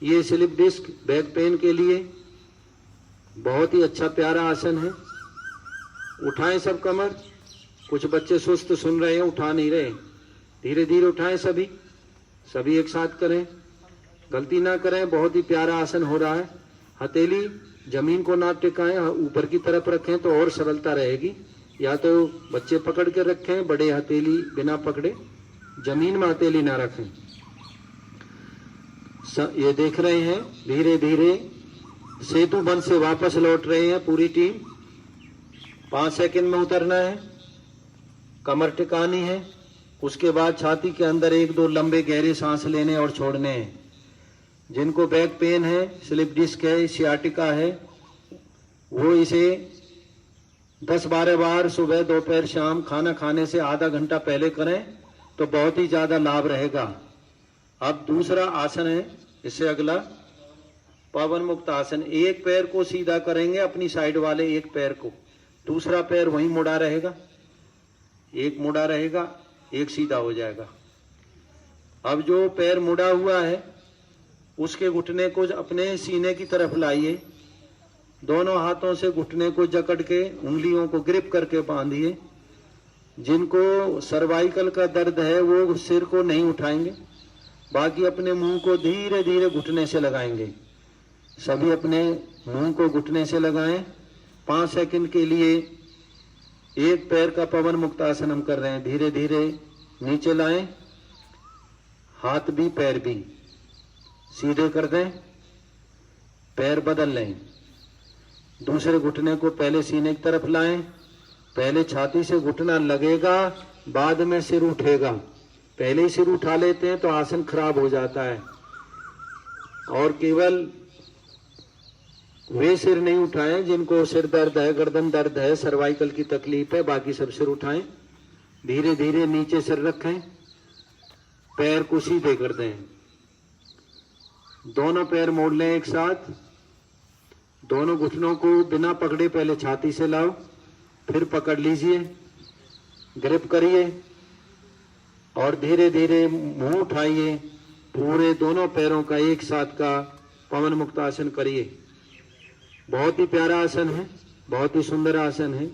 S1: ये स्लिप डिस्क बैक पेन के लिए बहुत ही अच्छा प्यारा आसन है। उठाएं सब कमर। कुछ बच्चे सुस्त सुन रहे हैं, उठा नहीं रहे। धीरे धीरे उठाएं, सभी एक साथ करें, गलती ना करें। बहुत ही प्यारा आसन हो रहा है। हथेली जमीन को ना टिकाएं, ऊपर की तरफ रखें तो और सरलता रहेगी। या तो बच्चे पकड़ के रखें, बड़े हथेली बिना पकड़े, जमीन में हथेली ना रखें। ये देख रहे हैं धीरे धीरे सेतु बंद से वापस लौट रहे हैं पूरी टीम। 5 सेकंड में उतरना है, कमर टिकानी है। उसके बाद छाती के अंदर 1-2 लंबे गहरे सांस लेने और छोड़ने हैं। जिनको बैक पेन है, स्लिप डिस्क है, सियाटिका है, वो इसे 10-12 बार सुबह, दोपहर, शाम खाना खाने से आधा घंटा पहले करें तो बहुत ही ज्यादा लाभ रहेगा। अब दूसरा आसन है, इससे अगला पवन मुक्त आसन। एक पैर को सीधा करेंगे, अपनी साइड वाले एक पैर को, दूसरा पैर वहीं मुड़ा रहेगा, एक मुड़ा रहेगा, एक सीधा हो जाएगा। अब जो पैर मुड़ा हुआ है उसके घुटने को अपने सीने की तरफ लाइए। दोनों हाथों से घुटने को जकड़ के उंगलियों को ग्रिप करके बांधिए। जिनको सर्वाइकल का दर्द है वो सिर को नहीं उठाएंगे, बाकी अपने मुंह को धीरे धीरे घुटने से लगाएंगे। सभी अपने मुंह को घुटने से लगाएं। 5 सेकंड के लिए एक पैर का पवन मुक्त आसन हम कर रहे हैं। धीरे धीरे नीचे लाएं, हाथ भी पैर भी सीधे कर दें, पैर बदल लें। दूसरे घुटने को पहले सीने की तरफ लाएं। पहले छाती से घुटना लगेगा, बाद में सिर उठेगा। पहले ही सिर उठा लेते हैं तो आसन खराब हो जाता है। और केवल वे सिर नहीं उठाएं जिनको सिर दर्द है, गर्दन दर्द है, सर्वाइकल की तकलीफ है, बाकी सब सिर उठाएं। धीरे धीरे नीचे सिर रखें, पैर को सीधे कर दें। दोनों पैर मोड़ लें एक साथ। दोनों घुटनों को बिना पकड़े पहले छाती से लाओ, फिर पकड़ लीजिए, ग्रिप करिए और धीरे धीरे मुंह उठाइए। पूरे दोनों पैरों का एक साथ का पवन मुक्त आसन करिए। बहुत ही प्यारा आसन है, बहुत ही सुंदर आसन है।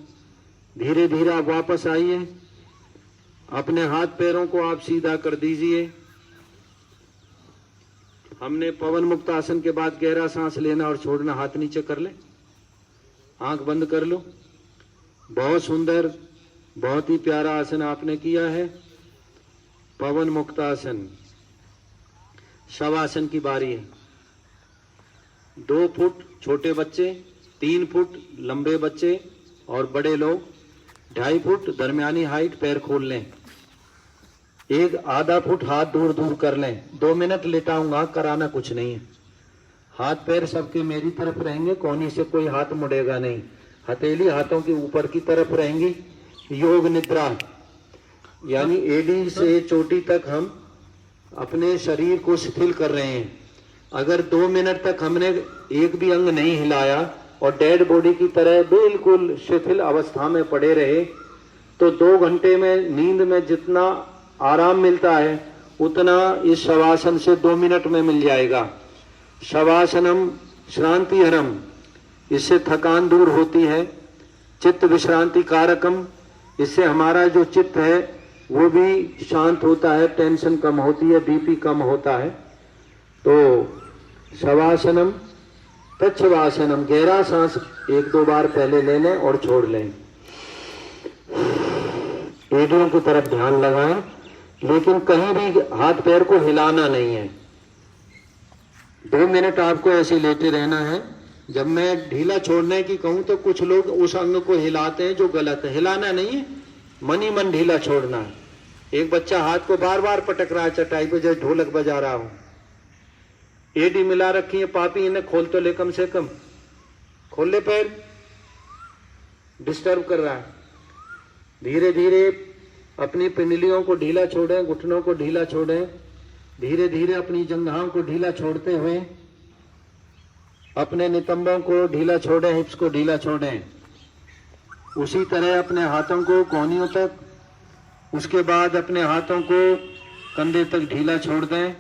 S1: धीरे धीरे आप वापस आइए। अपने हाथ पैरों को आप सीधा कर दीजिए। हमने पवन मुक्त आसन के बाद गहरा सांस लेना और छोड़ना। हाथ नीचे कर ले, आंख बंद कर लो। बहुत सुंदर, बहुत ही प्यारा आसन आपने किया है, पवन मुक्त आसन। शवासन की बारी है। 2 फुट छोटे बच्चे, 3 फुट लंबे बच्चे और बड़े लोग 2.5 फुट दरमियानी हाइट। पैर खोल लें, एक आधा फुट हाथ दूर दूर कर लें। 2 मिनट लेटाऊंगा, कराना कुछ नहीं है। हाथ पैर सबके मेरी तरफ रहेंगे, कोनी से कोई हाथ मुड़ेगा नहीं। हथेली हाथों के ऊपर की तरफ रहेंगी। योग निद्रा यानी एडी से चोटी तक हम अपने शरीर को शिथिल कर रहे हैं। अगर 2 मिनट तक हमने एक भी अंग नहीं हिलाया और डेड बॉडी की तरह बिल्कुल शिथिल अवस्था में पड़े रहे तो 2 घंटे में नींद में जितना आराम मिलता है उतना इस शवासन से 2 मिनट में मिल जाएगा। शवासनम श्रांतिहरम, इससे थकान दूर होती है। चित्त विश्रांति कारकम, इससे हमारा जो चित्त है वो भी शांत होता है, टेंशन कम होती है, बीपी कम होता है। तो शवासनम तच्छवासनम, गहरा सांस 1-2 बार पहले ले लें और छोड़ लें। एड़ियों की तरफ ध्यान लगाएं, लेकिन कहीं भी हाथ पैर को हिलाना नहीं है। 2 मिनट आपको ऐसे लेटे रहना है। जब मैं ढीला छोड़ने की कहूं तो कुछ लोग उस अंग को हिलाते हैं जो गलत है। हिलाना नहीं है, मन ही मन ढीला छोड़ना है। एक बच्चा हाथ को बार बार पटक रहा है चटाई पे जैसे ढोलक बजा रहा हूं। एडी मिला रखी है पापी, इन्हें खोल तो ले, कम से कम खोल ले, पैर डिस्टर्ब कर रहा है। धीरे धीरे अपनी पिंडलियों को ढीला छोड़ें, घुटनों को ढीला छोड़ें। धीरे धीरे अपनी जंघाओं को ढीला छोड़ते हुए अपने नितंबों को ढीला छोड़ें, हिप्स को ढीला छोड़ें। उसी तरह अपने हाथों को कोहनियों तक, उसके बाद अपने हाथों को कंधे तक ढीला छोड़ दें।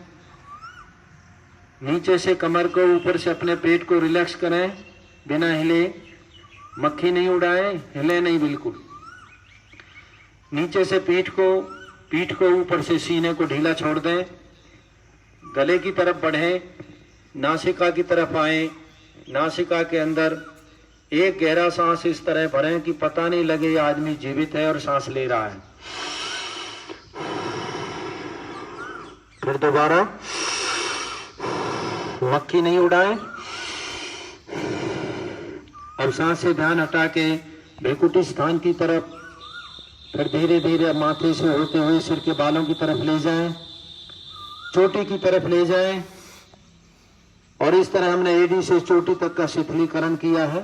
S1: नीचे से कमर को, ऊपर से अपने पेट को रिलैक्स करें बिना हिले। मक्खी नहीं उड़ाएं, हिले नहीं बिल्कुल। नीचे से पीठ को ऊपर से सीने को ढीला छोड़ दें। गले की तरफ बढ़ें, नासिका की तरफ आए। नासिका के अंदर एक गहरा सांस इस तरह भरें कि पता नहीं लगे ये आदमी जीवित है और सांस ले रहा है। फिर दोबारा, मक्खी नहीं उड़ाएं। अब सांस से ध्यान हटा के भ्रिकुटी स्थान की तरफ, फिर धीरे धीरे माथे से होते हुए सिर के बालों की तरफ ले जाएं, चोटी की तरफ ले जाएं। और इस तरह हमने एडी से चोटी तक का शिथिलीकरण किया है।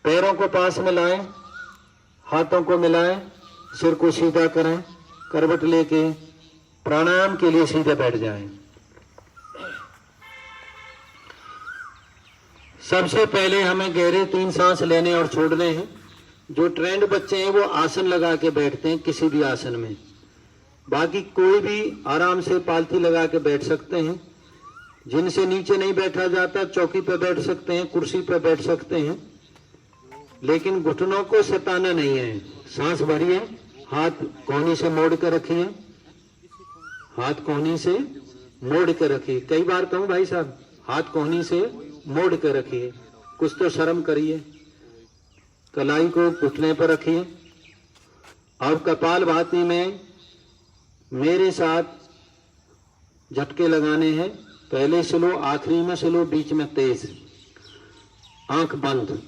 S1: पैरों को पास में लाएं, हाथों को मिलाएं, सिर को सीधा करें, करवट लेके प्राणायाम के लिए सीधे बैठ जाएं। सबसे पहले हमें गहरे 3 सांस लेने और छोड़ने हैं। जो ट्रेंड बच्चे हैं वो आसन लगा के बैठते हैं किसी भी आसन में। बाकी कोई भी आराम से पालथी लगा के बैठ सकते हैं। जिनसे नीचे नहीं बैठा जाता चौकी पे बैठ सकते हैं, कुर्सी पे बैठ सकते हैं, लेकिन घुटनों को सताना नहीं है। सांस भरिए, हाथ कोहनी से मोड़ कर रखिए, हाथ कोहनी से मोड़ कर रखिए। कई बार कहूं भाई साहब, हाथ कोहनी से मोड़ कर रखिए, कुछ तो शर्म करिए। कलाई को घुटने पर रखिए। अब कपालभाति में मेरे साथ झटके लगाने हैं। पहले स्लो, आखिरी में स्लो, बीच में तेज। आंख बंद।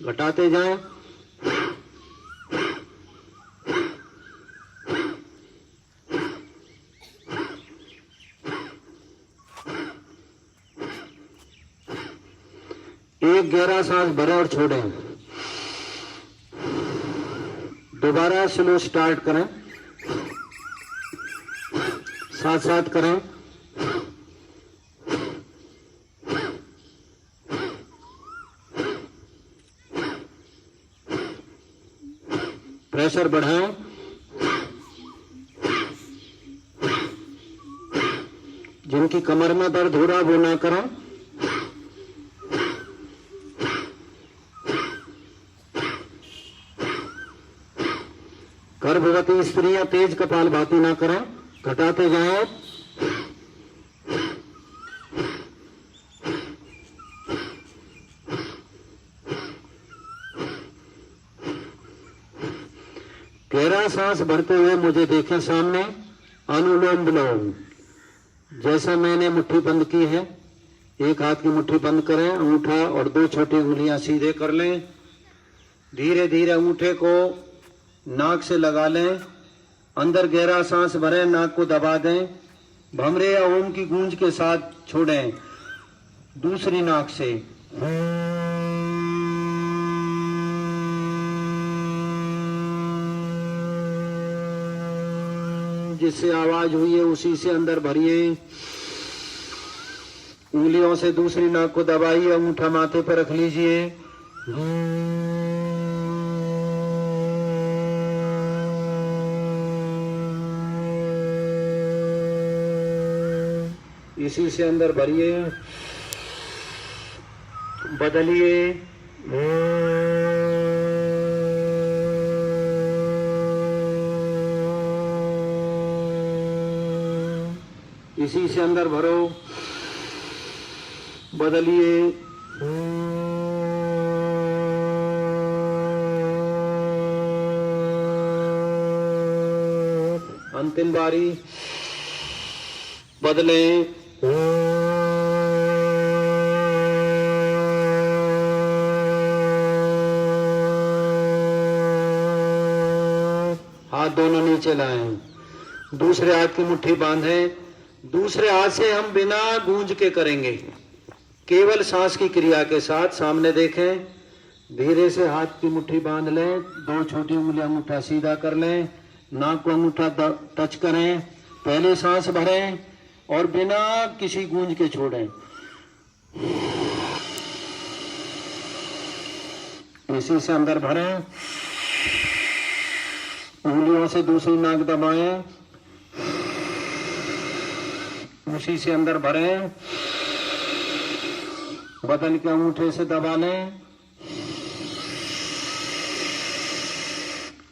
S1: घटाते जाएं। एक गहरा सांस भरें और छोड़ें। दोबारा स्लो स्टार्ट करें, साथ साथ करें। प्रेशर बढ़ाएं। जिनकी कमर में दर्द हो रहा वो ना करें। गर्भवती स्त्रियां तेज कपालभाति ना करें। घटाते जाएं। गहरा सांस भरते हुए मुझे देखें सामने। अनुलोम विलोम, जैसा मैंने मुट्ठी बंद की है, एक हाथ की मुट्ठी बंद करें, अंगूठा और 2 छोटी उंगलियां सीधे कर लें। धीरे धीरे अंगूठे को नाक से लगा लें, अंदर गहरा सांस भरें, नाक को दबा दें, भमरे या ओम की गूंज के साथ छोड़ें। दूसरी नाक से जिससे आवाज हुई है उसी से अंदर भरिए। उंगलियों से दूसरी नाक को दबाइए, अंगूठा माथे पर रख लीजिए। इसी से अंदर भरिए, बदलिए। इसी से अंदर भरो, बदलिए। अंतिम बारी, बदलें। हाथ दोनों नीचे लाएं, दूसरे हाथ की मुट्ठी बांधें। दूसरे हाथ से हम बिना गूंज के करेंगे, केवल सांस की क्रिया के साथ। सामने देखें, धीरे से हाथ की मुट्ठी बांध लें, दो छोटी उंगलियां अंगूठा सीधा कर लें, नाक को अंगूठा टच करें, पहले सांस भरें और बिना किसी गूंज के छोड़ें। इसी से अंदर भरें, उंगलियों से दूसरी नाक दबाएं, उसी से अंदर भरें, बदन के अंगूठे से दबा लें,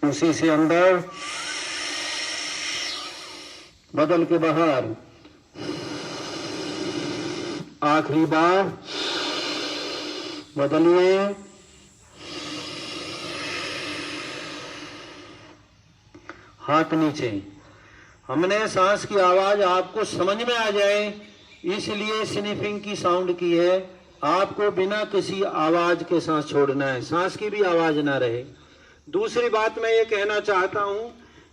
S1: उसी से अंदर, बदल के बाहर। आखिरी बार, बदलिए। हाथ नीचे। हमने सांस की आवाज आपको समझ में आ जाए इसलिए स्निफिंग की साउंड की है। आपको बिना किसी आवाज के सांस छोड़ना है, सांस की भी आवाज ना रहे। दूसरी बात मैं ये कहना चाहता हूं,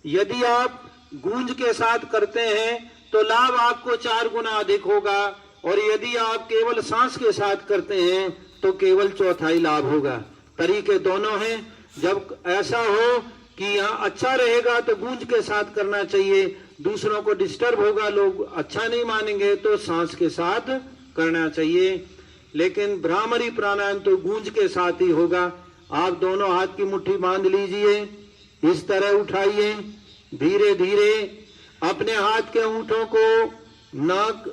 S1: यदि आप गूंज के साथ करते हैं तो लाभ आपको 4 गुना अधिक होगा, और यदि आप केवल सांस के साथ करते हैं तो केवल चौथाई लाभ होगा। तरीके दोनों हैं। जब ऐसा हो कि यहाँ अच्छा रहेगा तो गूंज के साथ करना चाहिए, दूसरों को डिस्टर्ब होगा, लोग अच्छा नहीं मानेंगे, तो सांस के साथ करना चाहिए। लेकिन भ्रामरी प्राणायाम तो गूंज के साथ ही होगा। आप दोनों हाथ की मुट्ठी बांध लीजिए, इस तरह उठाइए, धीरे धीरे अपने हाथ के अंगूठों को नाक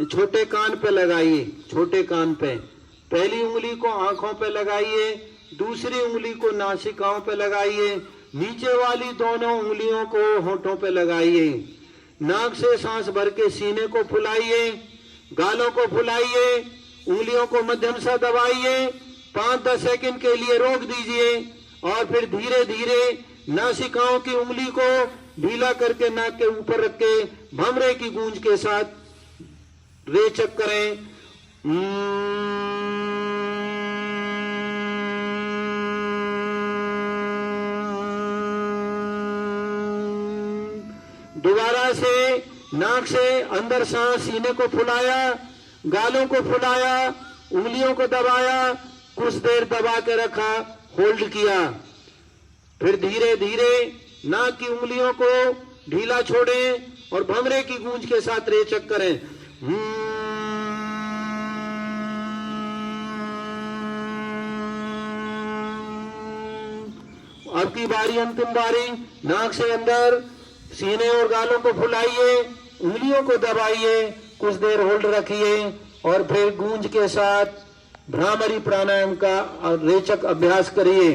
S1: छोटे कान पे लगाइए, छोटे कान पे। पहली उंगली को आंखों पे लगाइए, दूसरी उंगली को नासिकाओं पे लगाइए, नीचे वाली दोनों उंगलियों को होठों पे लगाइए। नाक से सांस भर के सीने को फुलाइए, गालों को फुलाइए, उंगलियों को मध्यम सा दबाइए, 5-10 सेकंड के लिए रोक दीजिए और फिर धीरे धीरे नासिकाओं की उंगली को ढीला करके नाक के ऊपर रख के भमरे की गूंज के साथ रेचक करें। दोबारा से नाक से अंदर सांस, सीने को फुलाया, गालों को फुलाया, उंगलियों को दबाया, कुछ देर दबा के रखा, होल्ड किया। फिर धीरे धीरे नाक की उंगलियों को ढीला छोड़ें और भमरे की गूंज के साथ रेचक करें। अब की बारी, अंतिम बारी। नाक से अंदर सीने और गालों को फुलाइए, उंगलियों को दबाइए, कुछ देर होल्ड रखिए और फिर गूंज के साथ भ्रामरी प्राणायाम का रेचक अभ्यास करिए।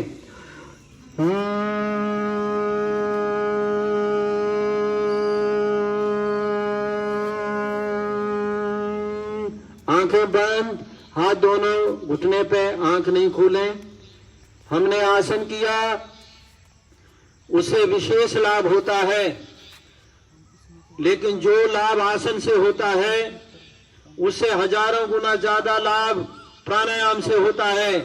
S1: आंखें बंद, हाथ दोनों घुटने पे, आंख नहीं खोलें। हमने आसन किया, उससे विशेष लाभ होता है, लेकिन जो लाभ आसन से होता है उससे हजारों गुना ज्यादा लाभ प्राणायाम से होता है।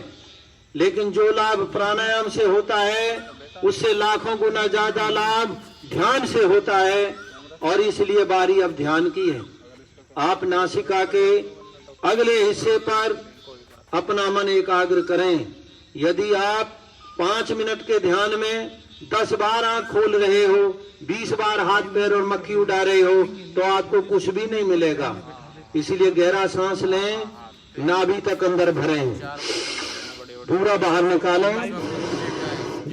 S1: लेकिन जो लाभ प्राणायाम से होता है उससे लाखों गुना ज्यादा लाभ ध्यान से होता है। और इसलिए बारी अब ध्यान की है। आप नासिका के अगले हिस्से पर अपना मन एकाग्र करें। यदि आप 5 मिनट के ध्यान में 10 बार आंख खोल रहे हो, 20 बार हाथ पैर और मक्खी उड़ा रहे हो, तो आपको कुछ भी नहीं मिलेगा। इसलिए गहरा सांस लें, नाभि तक अंदर भरें, पूरा बाहर निकालें,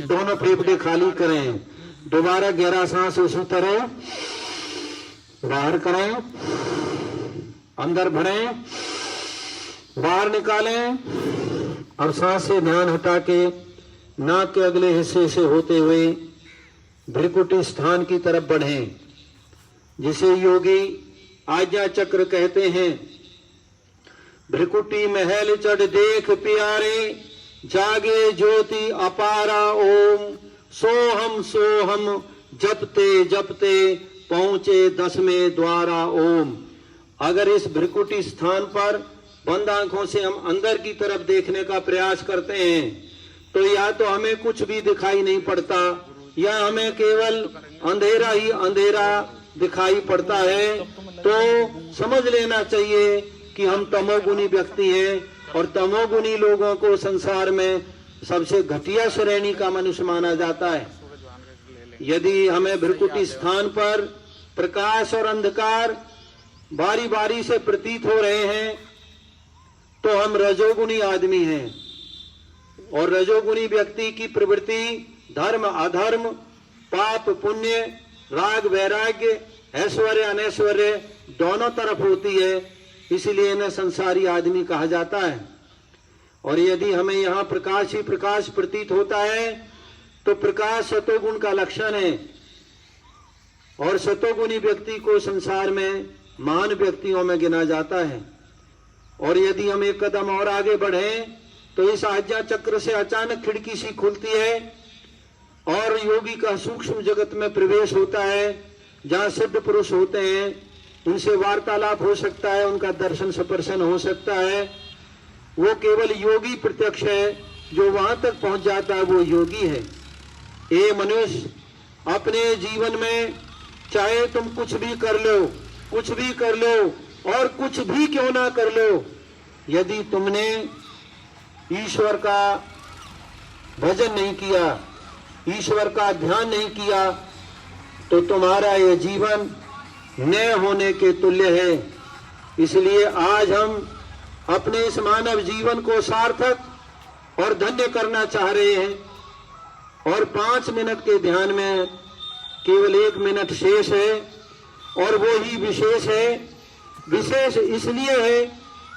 S1: दोनों फेफड़े खाली करें, दोबारा गहरा सांस उसी तरह बाहर करें, अंदर भरें, बाहर निकालें और सांस से ध्यान हटा के नाक के अगले हिस्से से होते हुए भ्रिकुटी स्थान की तरफ बढ़ें, जिसे योगी आज्ञा चक्र कहते हैं। भ्रिकुटी महल चढ़ देख प्यारे, जागे ज्योति अपारा ओम, सोहम सोहम जपते जपते पहुंचे 10वें द्वारा ओम। अगर इस भ्रिकुटी स्थान पर बंद आंखों से हम अंदर की तरफ देखने का प्रयास करते हैं तो या तो हमें कुछ भी दिखाई नहीं पड़ता या हमें केवल अंधेरा ही अंधेरा दिखाई पड़ता है। तो समझ लेना चाहिए कि हम तमोगुनी व्यक्ति हैं और तमोगुनी लोगों को संसार में सबसे घटिया श्रेणी का मनुष्य माना जाता है। यदि हमें भ्रिकुटी स्थान पर प्रकाश और अंधकार बारी बारी से प्रतीत हो रहे हैं तो हम रजोगुनी आदमी हैं। और रजोगुनी व्यक्ति की प्रवृत्ति धर्म अधर्म, पाप पुण्य, राग वैराग्य, ऐश्वर्य अनैश्वर्य दोनों तरफ होती है। इसलिए इन्हें संसारी आदमी कहा जाता है। और यदि हमें यहाँ प्रकाश ही प्रकाश प्रतीत होता है तो प्रकाश सतोगुण का लक्षण है। और सतोगुणी व्यक्ति को संसार में महान व्यक्तियों में गिना जाता है। और यदि हम एक कदम और आगे बढ़ें तो इस आज्ञा चक्र से अचानक खिड़की सी खुलती है और योगी का सूक्ष्म जगत में प्रवेश होता है, जहाँ सिद्ध पुरुष होते हैं, उनसे वार्तालाप हो सकता है, उनका दर्शन स्पर्शन हो सकता है। वो केवल योगी प्रत्यक्ष है। जो वहां तक पहुंच जाता है वो योगी है। ये मनुष्य अपने जीवन में चाहे तुम कुछ भी कर लो, कुछ भी कर लो और कुछ भी क्यों ना कर लो, यदि तुमने ईश्वर का भजन नहीं किया, ईश्वर का ध्यान नहीं किया, तो तुम्हारा यह जीवन न होने के तुल्य है। इसलिए आज हम अपने इस मानव जीवन को सार्थक और धन्य करना चाह रहे हैं। और 5 मिनट के ध्यान में केवल 1 मिनट शेष है और वो ही विशेष है। विशेष इसलिए है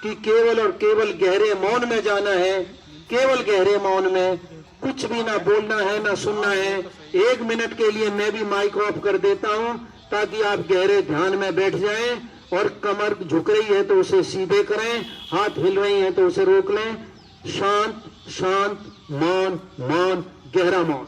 S1: कि केवल और केवल गहरे मौन में जाना है। केवल गहरे मौन में कुछ भी ना बोलना है ना सुनना है। 1 मिनट के लिए मैं भी माइक ऑफ कर देता हूं ताकि आप गहरे ध्यान में बैठ जाएं। और कमर झुक रही है तो उसे सीधे करें, हाथ हिल रही है तो उसे रोक लें। शांत शांत मौन मौन गहरा मौन।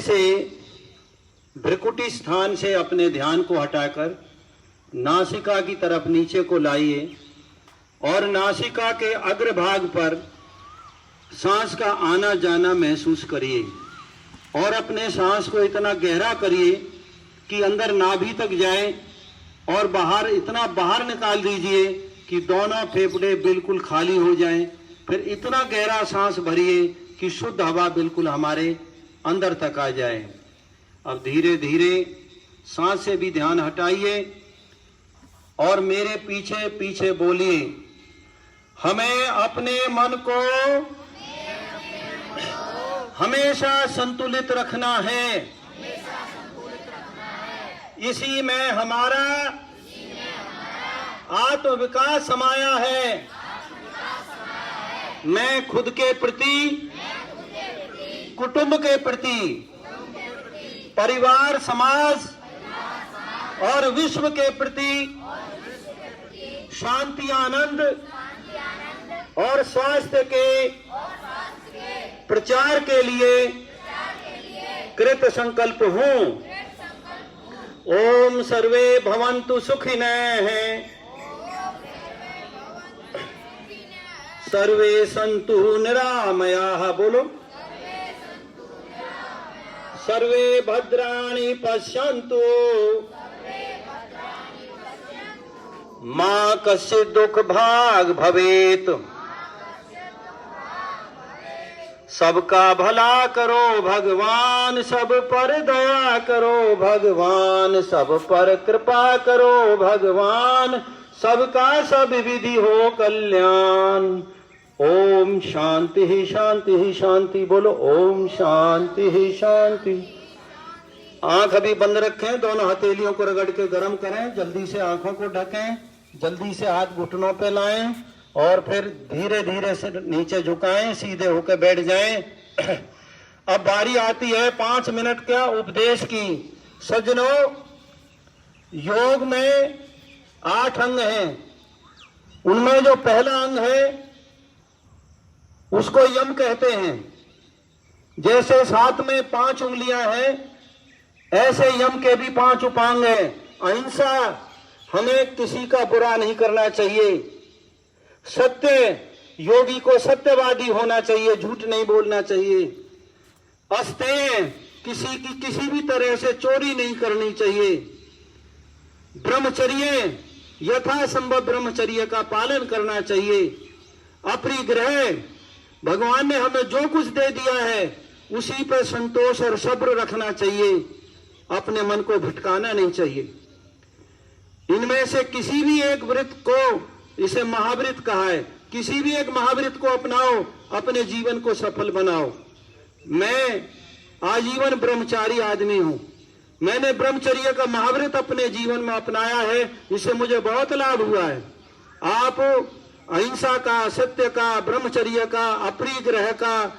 S1: से भ्रुकुटी स्थान से अपने ध्यान को हटाकर नासिका की तरफ नीचे को लाइए और नासिका के अग्रभाग पर सांस का आना जाना महसूस करिए और अपने सांस को इतना गहरा करिए कि अंदर नाभि तक जाए और बाहर इतना बाहर निकाल दीजिए कि दोनों फेफड़े बिल्कुल खाली हो जाएं। फिर इतना गहरा सांस भरिए कि शुद्ध हवा बिल्कुल हमारे अंदर तक आ जाए। अब धीरे धीरे सांस से भी ध्यान हटाइए और मेरे पीछे पीछे बोलिए, हमें अपने मन को हमेशा संतुलित रखना है, इसी में हमारा आत्मविकास समाया है। मैं खुद के प्रति, कुटुंब के प्रति, परिवार, समाज और विश्व के प्रति शांति, आनंद और स्वास्थ्य के प्रचार के लिए कृत संकल्प हूँ। ओम सर्वे भवन्तु सुखिनः, सर्वे सन्तु निरामयाः। बोलो, सर्वे भद्राणि पश्यन्तु मा कश्चित् दुख भाग भवेत्। सबका भला करो भगवान, सब पर दया करो भगवान, सब पर कृपा करो भगवान, सबका सब विधि हो कल्याण। ओम शांति ही शांति ही शांति। बोलो, ओम शांति ही शांति। आंख अभी बंद रखें, दोनों हथेलियों को रगड़ के गर्म करें, जल्दी से आंखों को ढकें, जल्दी से हाथ घुटनों पे लाएं और फिर धीरे धीरे से नीचे झुकाएं, सीधे होकर बैठ जाएं। अब बारी आती है 5 मिनट का उपदेश की। सज्जनों, योग में 8 अंग हैं। उनमें जो पहला अंग है उसको यम कहते हैं। जैसे हाथ में 5 उंगलियां हैं, ऐसे यम के भी 5 उपांग हैं। अहिंसा, हमें किसी का बुरा नहीं करना चाहिए। सत्य, योगी को सत्यवादी होना चाहिए, झूठ नहीं बोलना चाहिए। अस्तेय, किसी की किसी भी तरह से चोरी नहीं करनी चाहिए। ब्रह्मचर्य, यथासंभव ब्रह्मचर्य का पालन करना चाहिए। अपरिग्रह, भगवान ने हमें जो कुछ दे दिया है उसी पर संतोष और सब्र रखना चाहिए, अपने मन को भटकाना नहीं चाहिए। इनमें से किसी भी एक व्रत को, इसे महाव्रत कहा है, किसी भी एक महाव्रत को अपनाओ, अपने जीवन को सफल बनाओ। मैं आजीवन ब्रह्मचारी आदमी हूं। मैंने ब्रह्मचर्य का महाव्रत अपने जीवन में अपनाया है, इससे मुझे बहुत लाभ हुआ है। आप अहिंसा का, सत्य का, ब्रह्मचर्य का, अपरिग्रह का,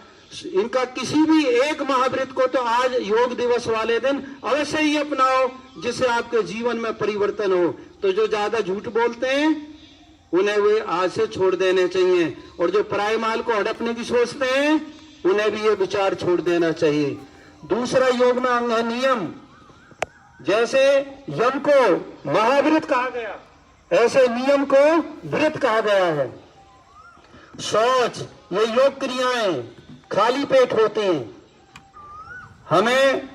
S1: इनका किसी भी एक महाव्रत को तो आज योग दिवस वाले दिन अवश्य ही अपनाओ, जिससे आपके जीवन में परिवर्तन हो। तो जो ज्यादा झूठ बोलते हैं उन्हें वे आज से छोड़ देने चाहिए, और जो पराये माल को हड़पने की सोचते हैं उन्हें भी ये विचार छोड़ देना चाहिए। दूसरा योग में अंग है नियम। जैसे यम को महाव्रत कहा गया, ऐसे नियम को व्रत कहा गया है। शौच, ये योग क्रियाएं खाली पेट होती हैं। हमें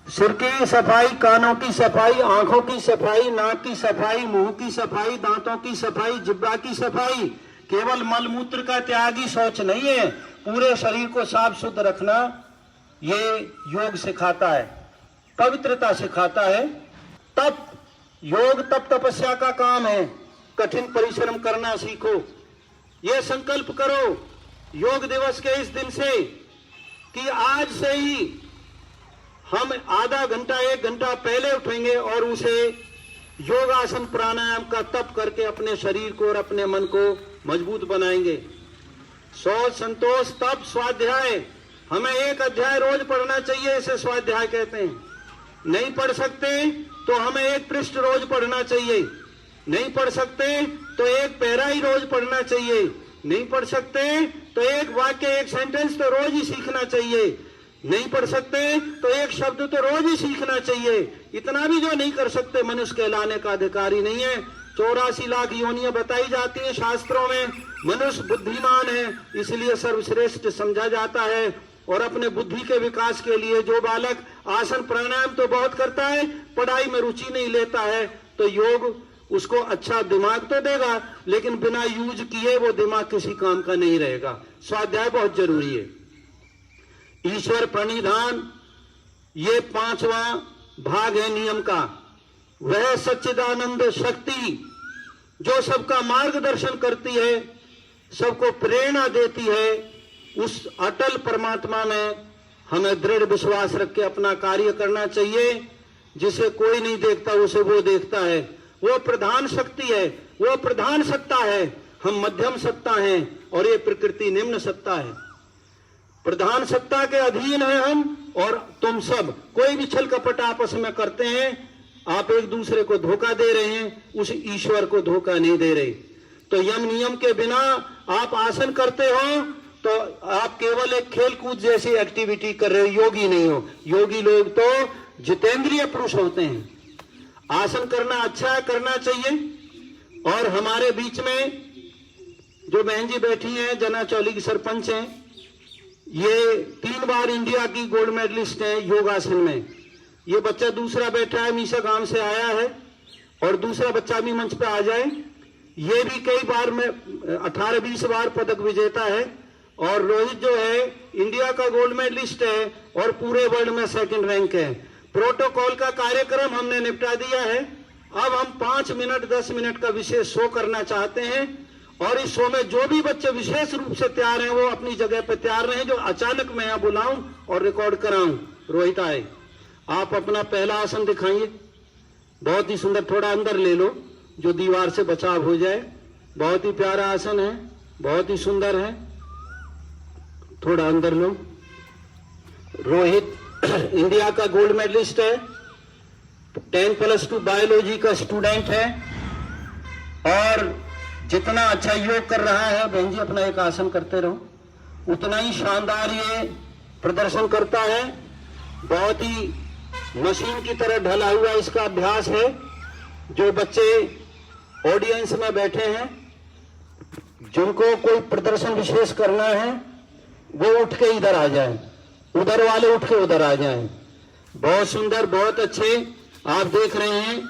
S1: सिर की सफाई, कानों की सफाई, आंखों की सफाई, नाक की सफाई, मुंह की सफाई, दांतों की सफाई, जिह्वा की सफाई, केवल मलमूत्र का त्याग ही शौच नहीं है। पूरे शरीर को साफ शुद्ध रखना ये योग सिखाता है, पवित्रता सिखाता है। तप, योग तप तपस्या का काम है। कठिन परिश्रम करना सीखो। ये संकल्प करो योग दिवस के इस दिन से कि आज से ही हम आधा घंटा 1 घंटा पहले उठेंगे और उसे योगासन प्राणायाम का तप करके अपने शरीर को और अपने मन को मजबूत बनाएंगे। शौच, संतोष, तप, स्वाध्याय, हमें 1 अध्याय रोज पढ़ना चाहिए, इसे स्वाध्याय कहते हैं। नहीं पढ़ सकते तो हमें 1 पृष्ठ रोज पढ़ना चाहिए। नहीं पढ़ सकते तो 1 पैरा ही रोज पढ़ना चाहिए। नहीं पढ़ सकते तो 1 वाक्य, 1 सेंटेंस तो रोज ही सीखना चाहिए। नहीं पढ़ सकते तो एक शब्द तो रोज ही सीखना चाहिए। इतना भी जो नहीं कर सकते मनुष्य कहलाने का अधिकारी नहीं है। 84 लाख योनियां बताई जाती हैं शास्त्रों में। मनुष्य बुद्धिमान है इसलिए सर्वश्रेष्ठ समझा जाता है। और अपने बुद्धि के विकास के लिए जो बालक आसन प्राणायाम तो बहुत करता है, पढ़ाई में रुचि नहीं लेता है, तो योग उसको अच्छा दिमाग तो देगा, लेकिन बिना यूज किए वो दिमाग किसी काम का नहीं रहेगा। स्वाध्याय बहुत जरूरी है। ईश्वर प्रणिधान ये 5वां भाग है नियम का। वह सच्चिदानंद शक्ति जो सबका मार्गदर्शन करती है, सबको प्रेरणा देती है, उस अटल परमात्मा में हमें दृढ़ विश्वास रख के अपना कार्य करना चाहिए। जिसे कोई नहीं देखता उसे वो देखता है। वो प्रधान शक्ति है, वो प्रधान सत्ता है। हम मध्यम सत्ता हैं और ये प्रकृति निम्न सत्ता है। प्रधान सत्ता के अधीन है हम और तुम सब। कोई भी छल कपट आपस में करते हैं, आप एक दूसरे को धोखा दे रहे हैं, उस ईश्वर को धोखा नहीं दे रहे। तो यम नियम के बिना आप आसन करते हो तो आप केवल एक खेल कूद जैसी एक्टिविटी कर रहे हो, योगी नहीं हो। योगी लोग तो जितेंद्रिय पुरुष होते हैं। आसन करना अच्छा है, करना चाहिए। और हमारे बीच में जो बहन जी बैठी हैं, जना चौली की सरपंच हैं, ये 3 बार इंडिया की गोल्ड मेडलिस्ट है योगासन में। ये बच्चा दूसरा बैठा है, मीसा गांव से आया है, और दूसरा बच्चा भी मंच पे आ जाए। ये भी कई बार में 18-20 बार पदक विजेता है। और रोहित जो है इंडिया का गोल्ड मेडलिस्ट है और पूरे वर्ल्ड में 2nd रैंक है। प्रोटोकॉल का कार्यक्रम हमने निपटा दिया है। अब हम 5 मिनट 10 मिनट का विशेष शो करना चाहते हैं। और इस शो में जो भी बच्चे विशेष रूप से तैयार हैं वो अपनी जगह पर तैयार रहें। जो अचानक मैं यहाँ बुलाऊं और रिकॉर्ड कराऊं, रोहित आए, आप अपना पहला आसन दिखाइए। बहुत ही सुंदर, थोड़ा अंदर ले लो जो दीवार से बचाव हो जाए। बहुत ही प्यारा आसन है, बहुत ही सुंदर है। थोड़ा अंदर लो। रोहित इंडिया का गोल्ड मेडलिस्ट है, 10+2 बायोलॉजी का स्टूडेंट है और जितना अच्छा योग कर रहा है, बहन जी अपना एक आसन करते रहो, उतना ही शानदार ये प्रदर्शन करता है। बहुत ही मशीन की तरह ढला हुआ इसका अभ्यास है। जो बच्चे ऑडियंस में बैठे हैं, जिनको कोई प्रदर्शन विशेष करना है, वो उठ के इधर आ जाएं, उधर वाले उठ के उधर आ जाएं। बहुत सुंदर, बहुत अच्छे। आप देख रहे हैं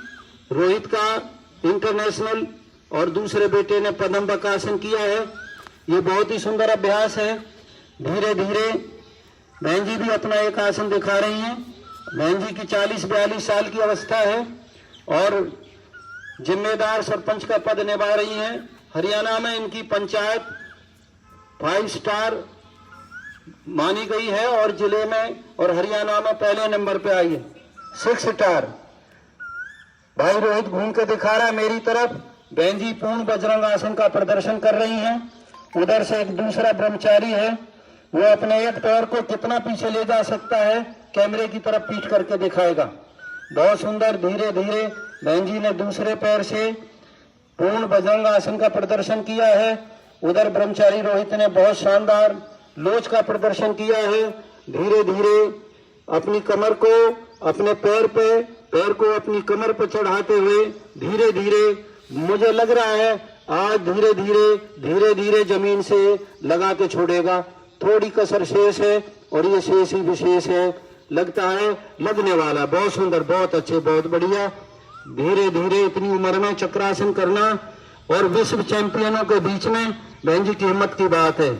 S1: रोहित का इंटरनेशनल और दूसरे बेटे ने पद्म बकासन किया है। ये बहुत ही सुंदर अभ्यास है। धीरे धीरे बहन जी भी अपना एक आसन दिखा रही हैं। बहन जी की 40-42 साल की अवस्था है और जिम्मेदार सरपंच का पद निभा रही हैं। हरियाणा में इनकी पंचायत 5 स्टार मानी गई है और जिले में और हरियाणा में पहले नंबर पे आई है, 6 स्टार। भाई रोहित घूम के दिखा रहा है मेरी तरफ। बहन जी पूर्ण बजरंग आसन का प्रदर्शन कर रही हैं। उधर से एक दूसरा ब्रह्मचारी है, वो अपने एक पैर को कितना पीछे ले जा सकता है कैमरे की तरफ पीट करके दिखाएगा। बहुत सुंदर। धीरे धीरे बहन जी ने दूसरे पैर से पूर्ण बजरंग आसन का प्रदर्शन किया है। उधर ब्रह्मचारी रोहित ने बहुत शानदार लोच का प्रदर्शन किया है। धीरे धीरे अपनी कमर को अपने पैर को अपनी कमर पर चढ़ाते हुए धीरे धीरे, मुझे लग रहा है आज धीरे धीरे जमीन से लगा के छोड़ेगा। थोड़ी कसर शेष है और ये शेष ही विशेष है, लगता है लगने वाला। बहुत सुंदर, बहुत अच्छे, बहुत बढ़िया। धीरे धीरे इतनी उम्र में चक्रासन करना और विश्व चैंपियनों के बीच में बहन जी की हिम्मत की बात है।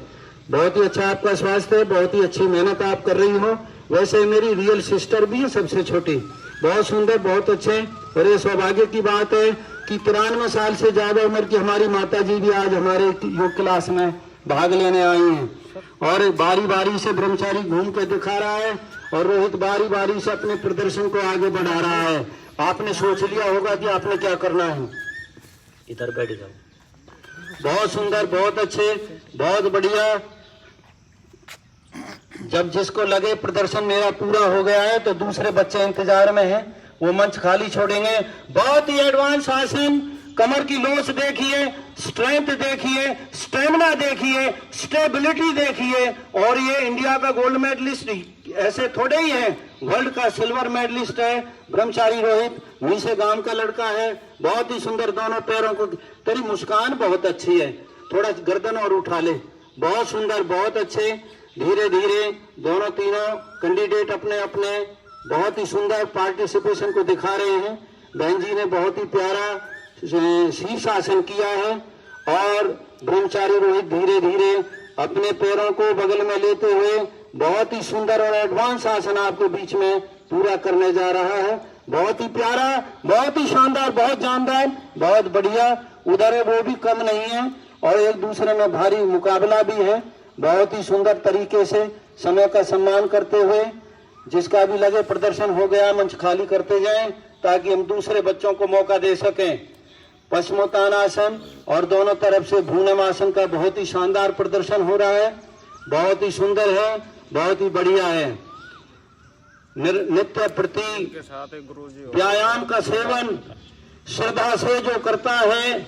S1: बहुत ही अच्छा आपका स्वास्थ्य है, बहुत ही अच्छी मेहनत आप कर रही हो। वैसे मेरी रियल सिस्टर भी है, सबसे छोटी। बहुत सुंदर, बहुत अच्छे। और ये सौभाग्य की बात है कि 93 साल से ज्यादा उम्र की हमारी माता जी भी आज हमारे योग क्लास में भाग लेने आई हैं। और बारी बारी से ब्रह्मचारी घूम के दिखा रहा है और रोहित बारी बारी से अपने प्रदर्शन को आगे बढ़ा रहा है। आपने सोच लिया होगा कि आपने क्या करना है। इधर बैठ जाओ। बहुत सुंदर, बहुत अच्छे, बहुत बढ़िया। जब जिसको लगे प्रदर्शन मेरा पूरा हो गया है तो दूसरे बच्चे इंतजार में हैं, वो मंच खाली छोड़ेंगे। बहुत ही एडवांस आसन। कमर की लोच देखिए, स्ट्रेंथ देखिए, स्टेमिना देखिए, स्टेबिलिटी देखिए। और ये इंडिया का गोल्ड मेडलिस्ट ऐसे थोड़े ही हैं। वर्ल्ड का सिल्वर मेडलिस्ट है ब्रह्मचारी रोहित, नीचे गांव का लड़का है, बहुत ही सुंदर दोनों पैरों को। तेरी मुस्कान बहुत अच्छी है, थोड़ा गर्दन और उठा ले, बहुत सुंदर, बहुत अच्छे। धीरे धीरे दोनों तीनों कैंडिडेट अपने अपने बहुत ही सुंदर पार्टिसिपेशन को दिखा रहे हैं। बहन जी ने बहुत ही प्यारा शीर्षासन किया है और ब्रह्मचारी रोहित धीरे धीरे अपने पैरों को बगल में लेते हुए बहुत ही सुंदर और एडवांस आसन आपके बीच में पूरा करने जा रहा है। बहुत ही प्यारा, बहुत ही शानदार, बहुत जानदार, बहुत बढ़िया। उधर है वो भी कम नहीं है और एक दूसरे में भारी मुकाबला भी है। बहुत ही सुंदर तरीके से समय का सम्मान करते हुए जिसका भी लगे प्रदर्शन हो गया, मंच खाली करते जाएं ताकि हम दूसरे बच्चों को मौका दे सकें। पश्चिमोत्तानासन और दोनों तरफ से भ्रूणमासन का बहुत ही शानदार प्रदर्शन हो रहा है, बहुत ही सुंदर है, बहुत ही बढ़िया है। नित्य प्रति व्यायाम का सेवन श्रद्धा से जो करता है,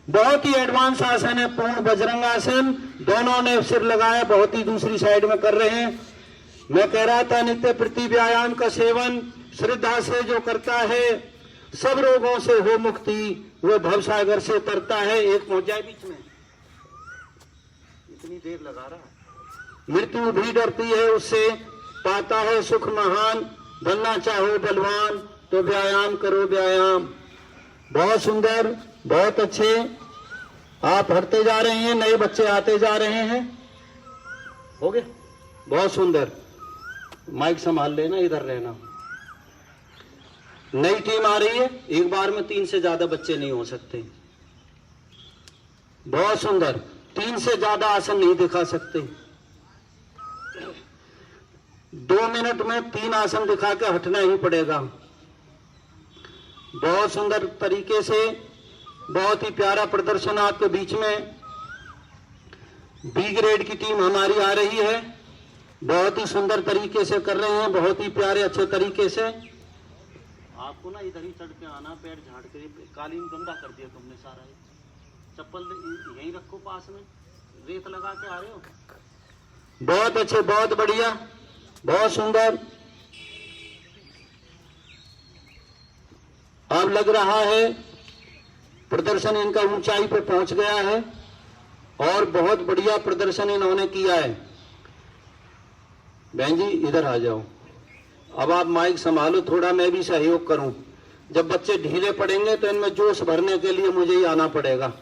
S1: बहुत ही एडवांस आसन है पूर्ण बजरंग आसन। दोनों ने सिर लगाया, बहुत ही दूसरी साइड में कर रहे हैं। मैं कह रहा था नित्य प्रति व्यायाम का सेवन श्रद्धा से जो करता है, सब रोगों से हो मुक्ति, वो भवसागर से तरता है। एक पहुंचा बीच में, इतनी देर लगा रहा। मृत्यु भी डरती है उससे, पाता है सुख महान। बनना चाहो बलवान तो व्यायाम करो व्यायाम। बहुत सुंदर, बहुत अच्छे। आप हटते जा रहे हैं, नए बच्चे आते जा रहे हैं। हो गया, बहुत सुंदर। माइक संभाल लेना, इधर रहना। नई टीम आ रही है, एक बार में 3 से ज्यादा बच्चे नहीं हो सकते। बहुत सुंदर, 3 से ज्यादा आसन नहीं दिखा सकते। 2 मिनट में 3 आसन दिखा के हटना ही पड़ेगा। बहुत सुंदर तरीके से, बहुत ही प्यारा प्रदर्शन आपके बीच में। बी ग्रेड की टीम हमारी आ रही है, बहुत ही सुंदर तरीके से कर रहे हैं, बहुत ही प्यारे अच्छे तरीके से। आपको ना इधर ही चढ़ के आना, पैर झाड़ के, कालीन गंदा कर दिया तुमने सारा। चप्पल यहीं रखो पास में, रेत लगा के आ रहे हो। बहुत अच्छे, बहुत बढ़िया, बहुत सुंदर। अब लग रहा है प्रदर्शन इनका ऊंचाई पे पहुंच गया है और बहुत बढ़िया प्रदर्शन इन्होंने किया है। बहन जी इधर आ जाओ, अब आप माइक संभालो, थोड़ा मैं भी सहयोग करूं। जब बच्चे ढीले पड़ेंगे तो इनमें जोश भरने के लिए मुझे ही आना पड़ेगा।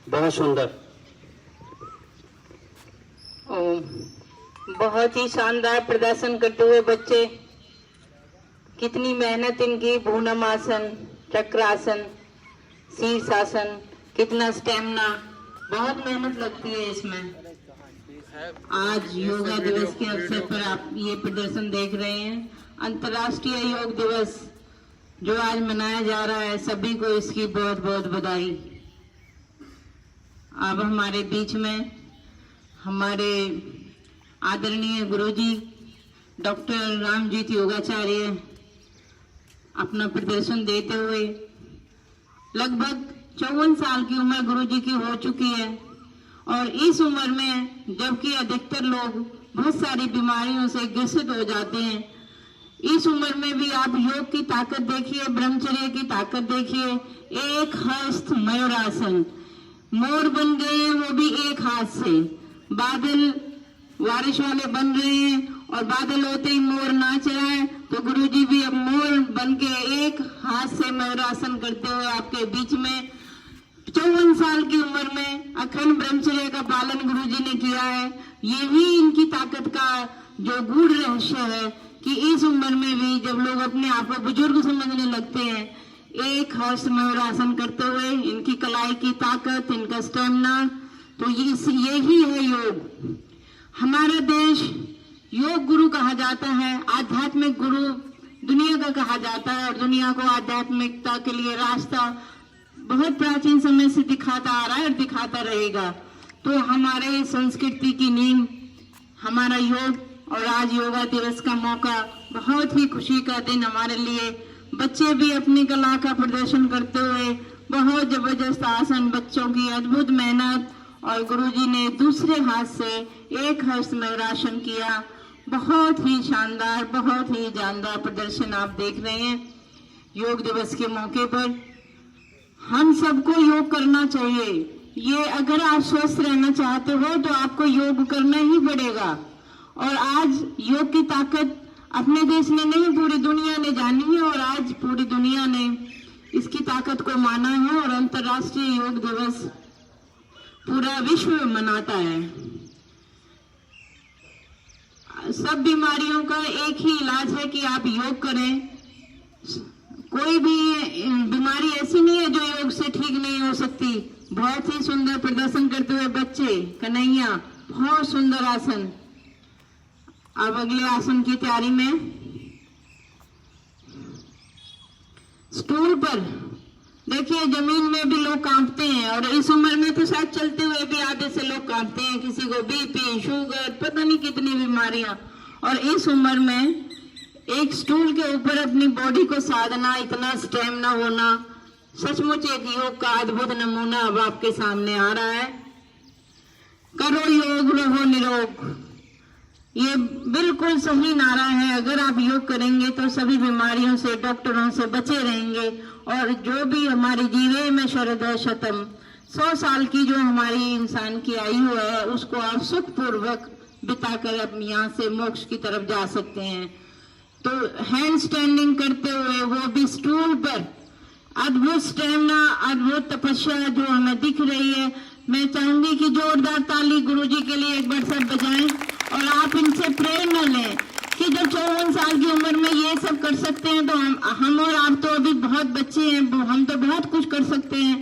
S1: बहुत सुंदर,
S2: बहुत ही शानदार प्रदर्शन करते हुए बच्चे। कितनी मेहनत इनकी, भ्रूणमासन, चक्रासन, शीर्षासन, कितना स्टेमिना, बहुत मेहनत लगती है इसमें। आज योगा दिवस के अवसर पर आप ये प्रदर्शन देख रहे हैं। अंतर्राष्ट्रीय योग दिवस जो आज मनाया जा रहा है, सभी को इसकी बहुत बहुत बधाई। अब हमारे बीच में हमारे आदरणीय गुरुजी डॉक्टर रामजीत योगाचार्य अपना प्रदर्शन देते हुए, लगभग 54 साल की उम्र गुरुजी की हो चुकी है और इस उम्र में जबकि अधिकतर लोग बहुत सारी बीमारियों से ग्रसित हो जाते हैं, इस उम्र में भी आप योग की ताकत देखिए, ब्रह्मचर्य की ताकत देखिए। एक हस्त मयूरासन, मोर बन गए हैं वो भी एक हाथ से। बादल बारिश वाले बन रहे हैं और बादल होते ही मोर नाच रहा है, तो गुरुजी भी अब मोर बन के एक हाथ से मयूरासन करते हुए आपके बीच में 54 साल की उम्र में अखंड ब्रह्मचर्य का पालन गुरुजी ने किया है। यही इनकी ताकत का जो गूढ़ रहस्य है कि इस उम्र में भी जब लोग अपने आप को बुजुर्ग समझने लगते हैं, एक हस्त मयूरासन करते हुए इनकी कलाई की ताकत, इनका स्टेमिना, तो यही है योग। हमारा देश योग गुरु कहा जाता है, आध्यात्मिक गुरु दुनिया का कहा जाता है और दुनिया को आध्यात्मिकता के लिए रास्ता बहुत प्राचीन समय से दिखाता आ रहा है और दिखाता रहेगा। तो हमारे संस्कृति की नींव हमारा योग, और आज योगा दिवस का मौका बहुत ही खुशी का दिन हमारे लिए। बच्चे भी अपनी कला का प्रदर्शन करते हुए बहुत जबरदस्त आसन, बच्चों की अद्भुत मेहनत, और गुरुजी ने दूसरे हाथ से एक हस्त मयूरासन किया बहुत ही शानदार, बहुत ही जानदार प्रदर्शन आप देख रहे हैं। योग दिवस के मौके पर हम सबको योग करना चाहिए। ये अगर आप स्वस्थ रहना चाहते हो तो आपको योग करना ही पड़ेगा। और आज योग की ताकत अपने देश में नहीं, पूरी दुनिया ने जानी है और आज पूरी दुनिया ने इसकी ताकत को माना है और अंतर्राष्ट्रीय योग दिवस पूरा विश्व मनाता है। सब बीमारियों का एक ही इलाज है कि आप योग करें। कोई भी बीमारी ऐसी नहीं है जो योग से ठीक नहीं हो सकती। बहुत ही सुंदर प्रदर्शन करते हुए बच्चे, कन्हैया, बहुत सुंदर आसन। अब अगले आसन की तैयारी में स्टूल पर देखिए, जमीन में भी लोग कांपते हैं और इस उम्र में तो शायद चलते हुए भी आधे से लोग कांपते हैं। किसी को बीपी, शुगर, पता नहीं कितनी बीमारियां। और इस उम्र में एक स्टूल के ऊपर अपनी बॉडी को साधना, इतना स्टेमिना होना, सचमुच एक योग का अद्भुत नमूना अब आपके सामने आ रहा है। करो योग, रहो निरोग, ये बिल्कुल सही नारा है। अगर आप योग करेंगे तो सभी बीमारियों से, डॉक्टरों से बचे रहेंगे। और जो भी हमारी जीवे में शरद शतम, 100 साल की जो हमारी इंसान की आयु है, उसको आप सुखपूर्वक बिताकर अपने यहाँ से मोक्ष की तरफ जा सकते हैं। तो हैंड स्टैंडिंग करते हुए, वो भी स्टूल पर, अद्भुत स्टेमिना, अद्भुत तपस्या जो हमें दिख रही है। मैं चाहूंगी कि जोरदार ताली गुरुजी के लिए एक बार सब बजाएं और आप इनसे प्रेरणा लें कि जब 54 साल की उम्र में ये सब कर सकते हैं तो हम और आप तो अभी बहुत बच्चे हैं, हम तो बहुत कुछ कर सकते हैं।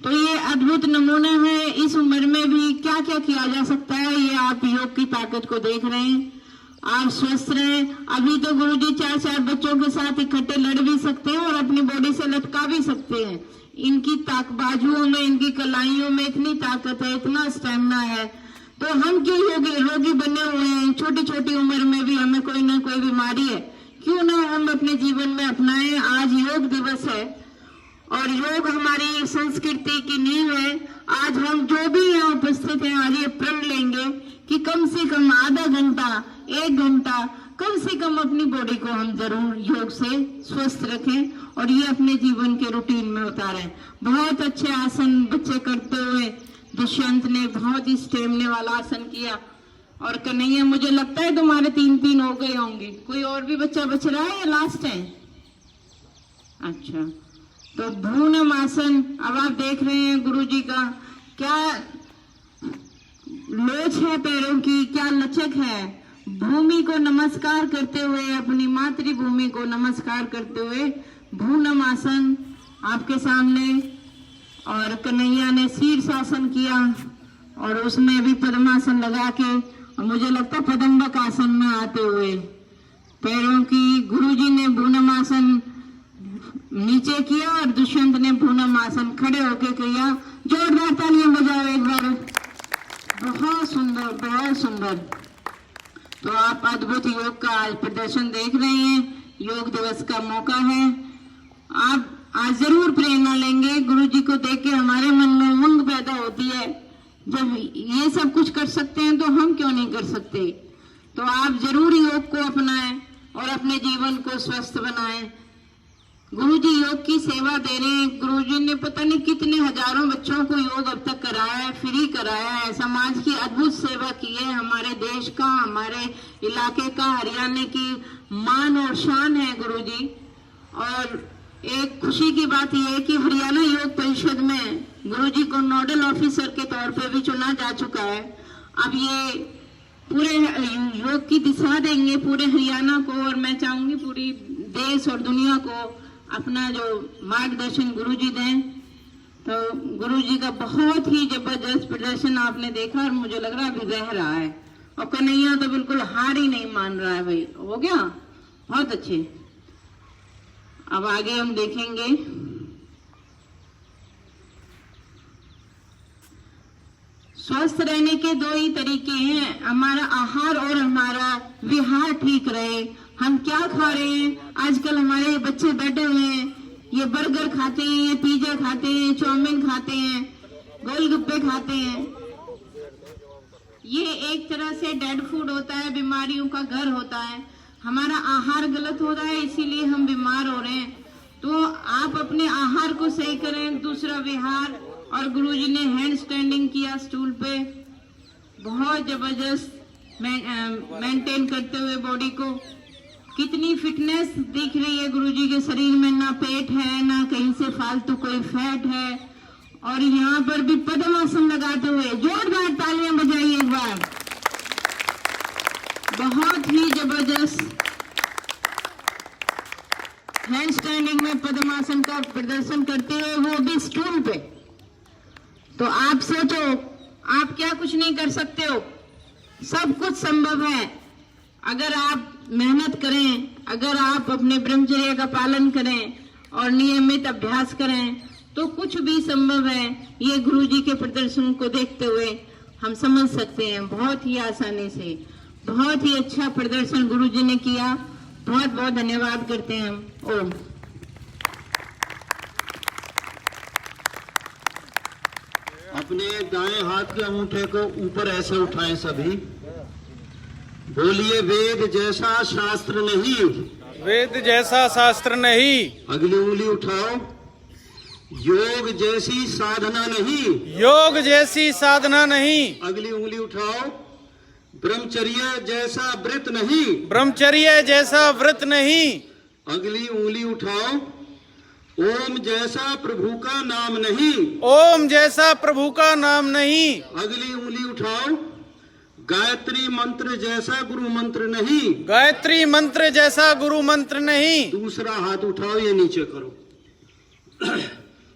S2: तो ये अद्भुत नमूना है। इस उम्र में भी क्या क्या किया जा सकता है, ये आप योग की ताकत को देख रहे हैं। आप स्वस्थ रहें। अभी तो गुरुजी 4-4 बच्चों के साथ इकट्ठे लड़ भी सकते हैं और अपनी बॉडी से लटका भी सकते हैं। इनकी बाजुओं में, इनकी कलाइयों में इतनी ताकत है, इतना स्टेमिना है। तो हम क्यों रोगी बने हुए हैं? छोटी छोटी उम्र में भी हमें कोई ना कोई बीमारी है, क्यों ना हम अपने जीवन में अपनाएं। आज योग दिवस है और योग हमारी संस्कृति की नींव है। आज हम जो भी यहाँ उपस्थित हैं, आज ये प्रण लेंगे कि कम से कम आधा घंटा, 1 घंटा, कम से कम अपनी बॉडी को हम जरूर योग से स्वस्थ रखें और ये अपने जीवन के रूटीन में उतारें। बहुत अच्छे आसन बच्चे करते हुए, दुष्यंत ने बहुत ही स्टेमिना वाला आसन किया। और कन्हैया, मुझे लगता है तुम्हारे 3-3 हो गए होंगे। कोई और भी बच्चा बच रहा है या लास्ट है? अच्छा, तो भ्रूणम आसन अब आप देख रहे हैं गुरुजी का क्या लोच है, पैरों की क्या लचक है। भूमि को नमस्कार करते हुए, अपनी मातृभूमि को नमस्कार करते हुए भ्रूणम आसन आपके सामने। और कन्हैया ने शीर्षासन किया और उसमें भी पद्मासन लगा के, और मुझे लगता है पदंबक आसन में आते हुए पैरों की, गुरुजी ने भ्रूणम आसन नीचे किया और दुष्यंत ने भ्रूणम आसन खड़े होके किया। जोरदार तालियां बजाओ एक बार। बहुत सुंदर, बहुत सुंदर। तो आप अद्भुत योग का आज प्रदर्शन देख रहे हैं। योग दिवस का मौका है, आप आज जरूर प्रेरणा लेंगे। गुरुजी को देख के हमारे मन में उमंग पैदा होती है, जब ये सब कुछ कर सकते हैं तो हम क्यों नहीं कर सकते। तो आप जरूर योग को अपनाएं और अपने जीवन को स्वस्थ बनाएं। गुरुजी योग की सेवा दे रहे हैं। गुरुजी ने पता नहीं कितने हजारों बच्चों को योग अब तक कराया है, फ्री कराया है। समाज की अद्भुत सेवा की है। हमारे देश का, हमारे इलाके का, हरियाणा की मान और शान है गुरुजी। और एक खुशी की बात यह है कि हरियाणा योग परिषद में गुरुजी को नोडल ऑफिसर के तौर पे भी चुना जा चुका है। अब ये पूरे योग की दिशा देंगे पूरे हरियाणा को, और मैं चाहूंगी पूरी देश और दुनिया को अपना जो मार्गदर्शन गुरुजी दें। तो गुरुजी का बहुत ही जबरदस्त प्रदर्शन आपने देखा और मुझे लग रहा है अभी रह रहा है। और कन्हैया तो बिल्कुल हार ही नहीं मान रहा है। भाई हो गया, बहुत अच्छे। अब आगे हम देखेंगे स्वस्थ रहने के 2 ही तरीके हैं, हमारा आहार और हमारा विहार ठीक रहे। हम क्या खा रहे हैं? आजकल हमारे बच्चे बैठे हुए हैं, ये बर्गर खाते हैं, ये पिज्जा खाते हैं, चाउमीन खाते हैं, गोलगप्पे खाते हैं। ये एक तरह से डेड फूड होता है, बीमारियों का घर होता है। हमारा आहार गलत हो रहा है, इसीलिए हम बीमार हो रहे हैं। तो आप अपने आहार को सही करें। दूसरा विहार, और गुरुजी ने हैंड स्टैंडिंग किया स्टूल पे, बहुत जबरदस्त मेंटेन करते हुए बॉडी को। कितनी फिटनेस दिख रही है गुरुजी के शरीर में, ना पेट है ना कहीं से फालतू कोई फैट है। और यहाँ पर भी पद्मासन लगाते हुए जोरदार तालियां बजाइए एक बार। बहुत ही जबरदस्त हैंड स्टैंडिंग में पद्मासन का प्रदर्शन करते हुए, वो भी स्टूल पे। तो आप सोचो, आप क्या कुछ नहीं कर सकते हो, सब कुछ संभव है अगर आप मेहनत करें, अगर आप अपने ब्रह्मचर्य का पालन करें और नियमित अभ्यास करें तो कुछ भी संभव है। ये गुरुजी के प्रदर्शन को देखते हुए हम समझ सकते हैं बहुत ही आसानी से। बहुत ही अच्छा प्रदर्शन गुरुजी ने किया, बहुत बहुत धन्यवाद करते हैं हम। ओम।
S1: अपने दाएं हाथ के अंगूठे को ऊपर ऐसे उठाएं सभी, बोलिए वेद जैसा शास्त्र नहीं।
S3: वेद जैसा शास्त्र नहीं।
S1: अगली उंगली उठाओ, योग जैसी साधना नहीं।
S3: योग जैसी साधना नहीं।
S1: अगली उंगली उठाओ, ब्रह्मचर्य जैसा व्रत नहीं।
S3: ब्रह्मचर्य जैसा व्रत नहीं।
S1: अगली उंगली उठाओ, ओम जैसा प्रभु का नाम नहीं।
S3: ओम जैसा प्रभु का नाम नहीं।
S1: अगली उंगली उठाओ, गायत्री मंत्र जैसा गुरु मंत्र नहीं।
S3: गायत्री मंत्र जैसा गुरु मंत्र नहीं।
S1: दूसरा हाथ उठाओ, ये नीचे करो,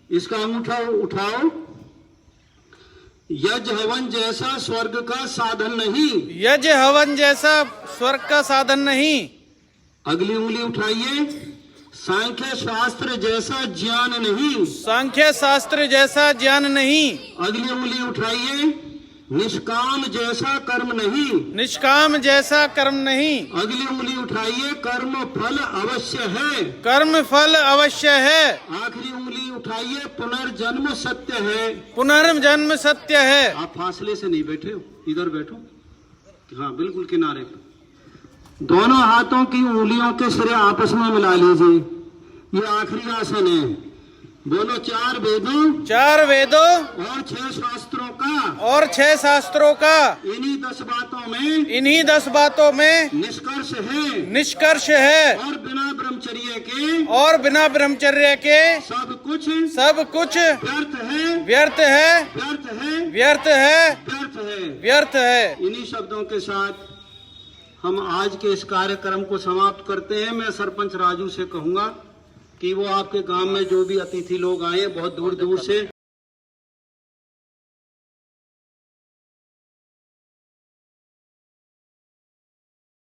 S1: इसका अंगूठा उठाओ, यज्ञ हवन जैसा स्वर्ग का साधन नहीं।
S3: यज्ञ हवन जैसा स्वर्ग का साधन नहीं।
S1: अगली उंगली उठाइए, सांख्य शास्त्र जैसा ज्ञान नहीं।
S3: सांख्य शास्त्र जैसा ज्ञान नहीं।
S1: अगली उंगली उठाइए, निष्काम जैसा कर्म नहीं।
S3: निष्काम जैसा कर्म नहीं।
S1: अगली उंगली उठाइए, कर्म फल अवश्य है।
S3: कर्म फल अवश्य है।
S1: आखिरी उंगली उठाइए, पुनर्जन्म सत्य है।
S3: पुनर्जन्म सत्य है।
S1: आप फासले से नहीं बैठे हो, इधर बैठो, हाँ बिल्कुल किनारे पर। दोनों हाथों की उंगलियों के सिरे आपस में मिला लीजिए, ये आखिरी आसन है। बोलो, चार वेदों,
S3: चार वेदों
S1: और 6 शास्त्रों का,
S3: और 6 शास्त्रों का,
S1: इन्हीं 10 बातों में,
S3: इन्हीं 10 बातों में
S1: निष्कर्ष है।
S3: निष्कर्ष है।
S1: और बिना ब्रह्मचर्य के,
S3: और बिना ब्रह्मचर्य के
S1: सब कुछ
S3: व्यर्थ
S1: है,
S3: व्यर्थ है।
S1: व्यर्थ है,
S3: व्यर्थ है।
S1: व्यर्थ है।
S3: व्यर्थ है।
S1: इन्हीं शब्दों के साथ हम आज के इस कार्यक्रम को समाप्त करते हैं। मैं सरपंच राजू से कहूंगा कि वो आपके गांव में जो भी अतिथि लोग आए, बहुत दूर दूर से,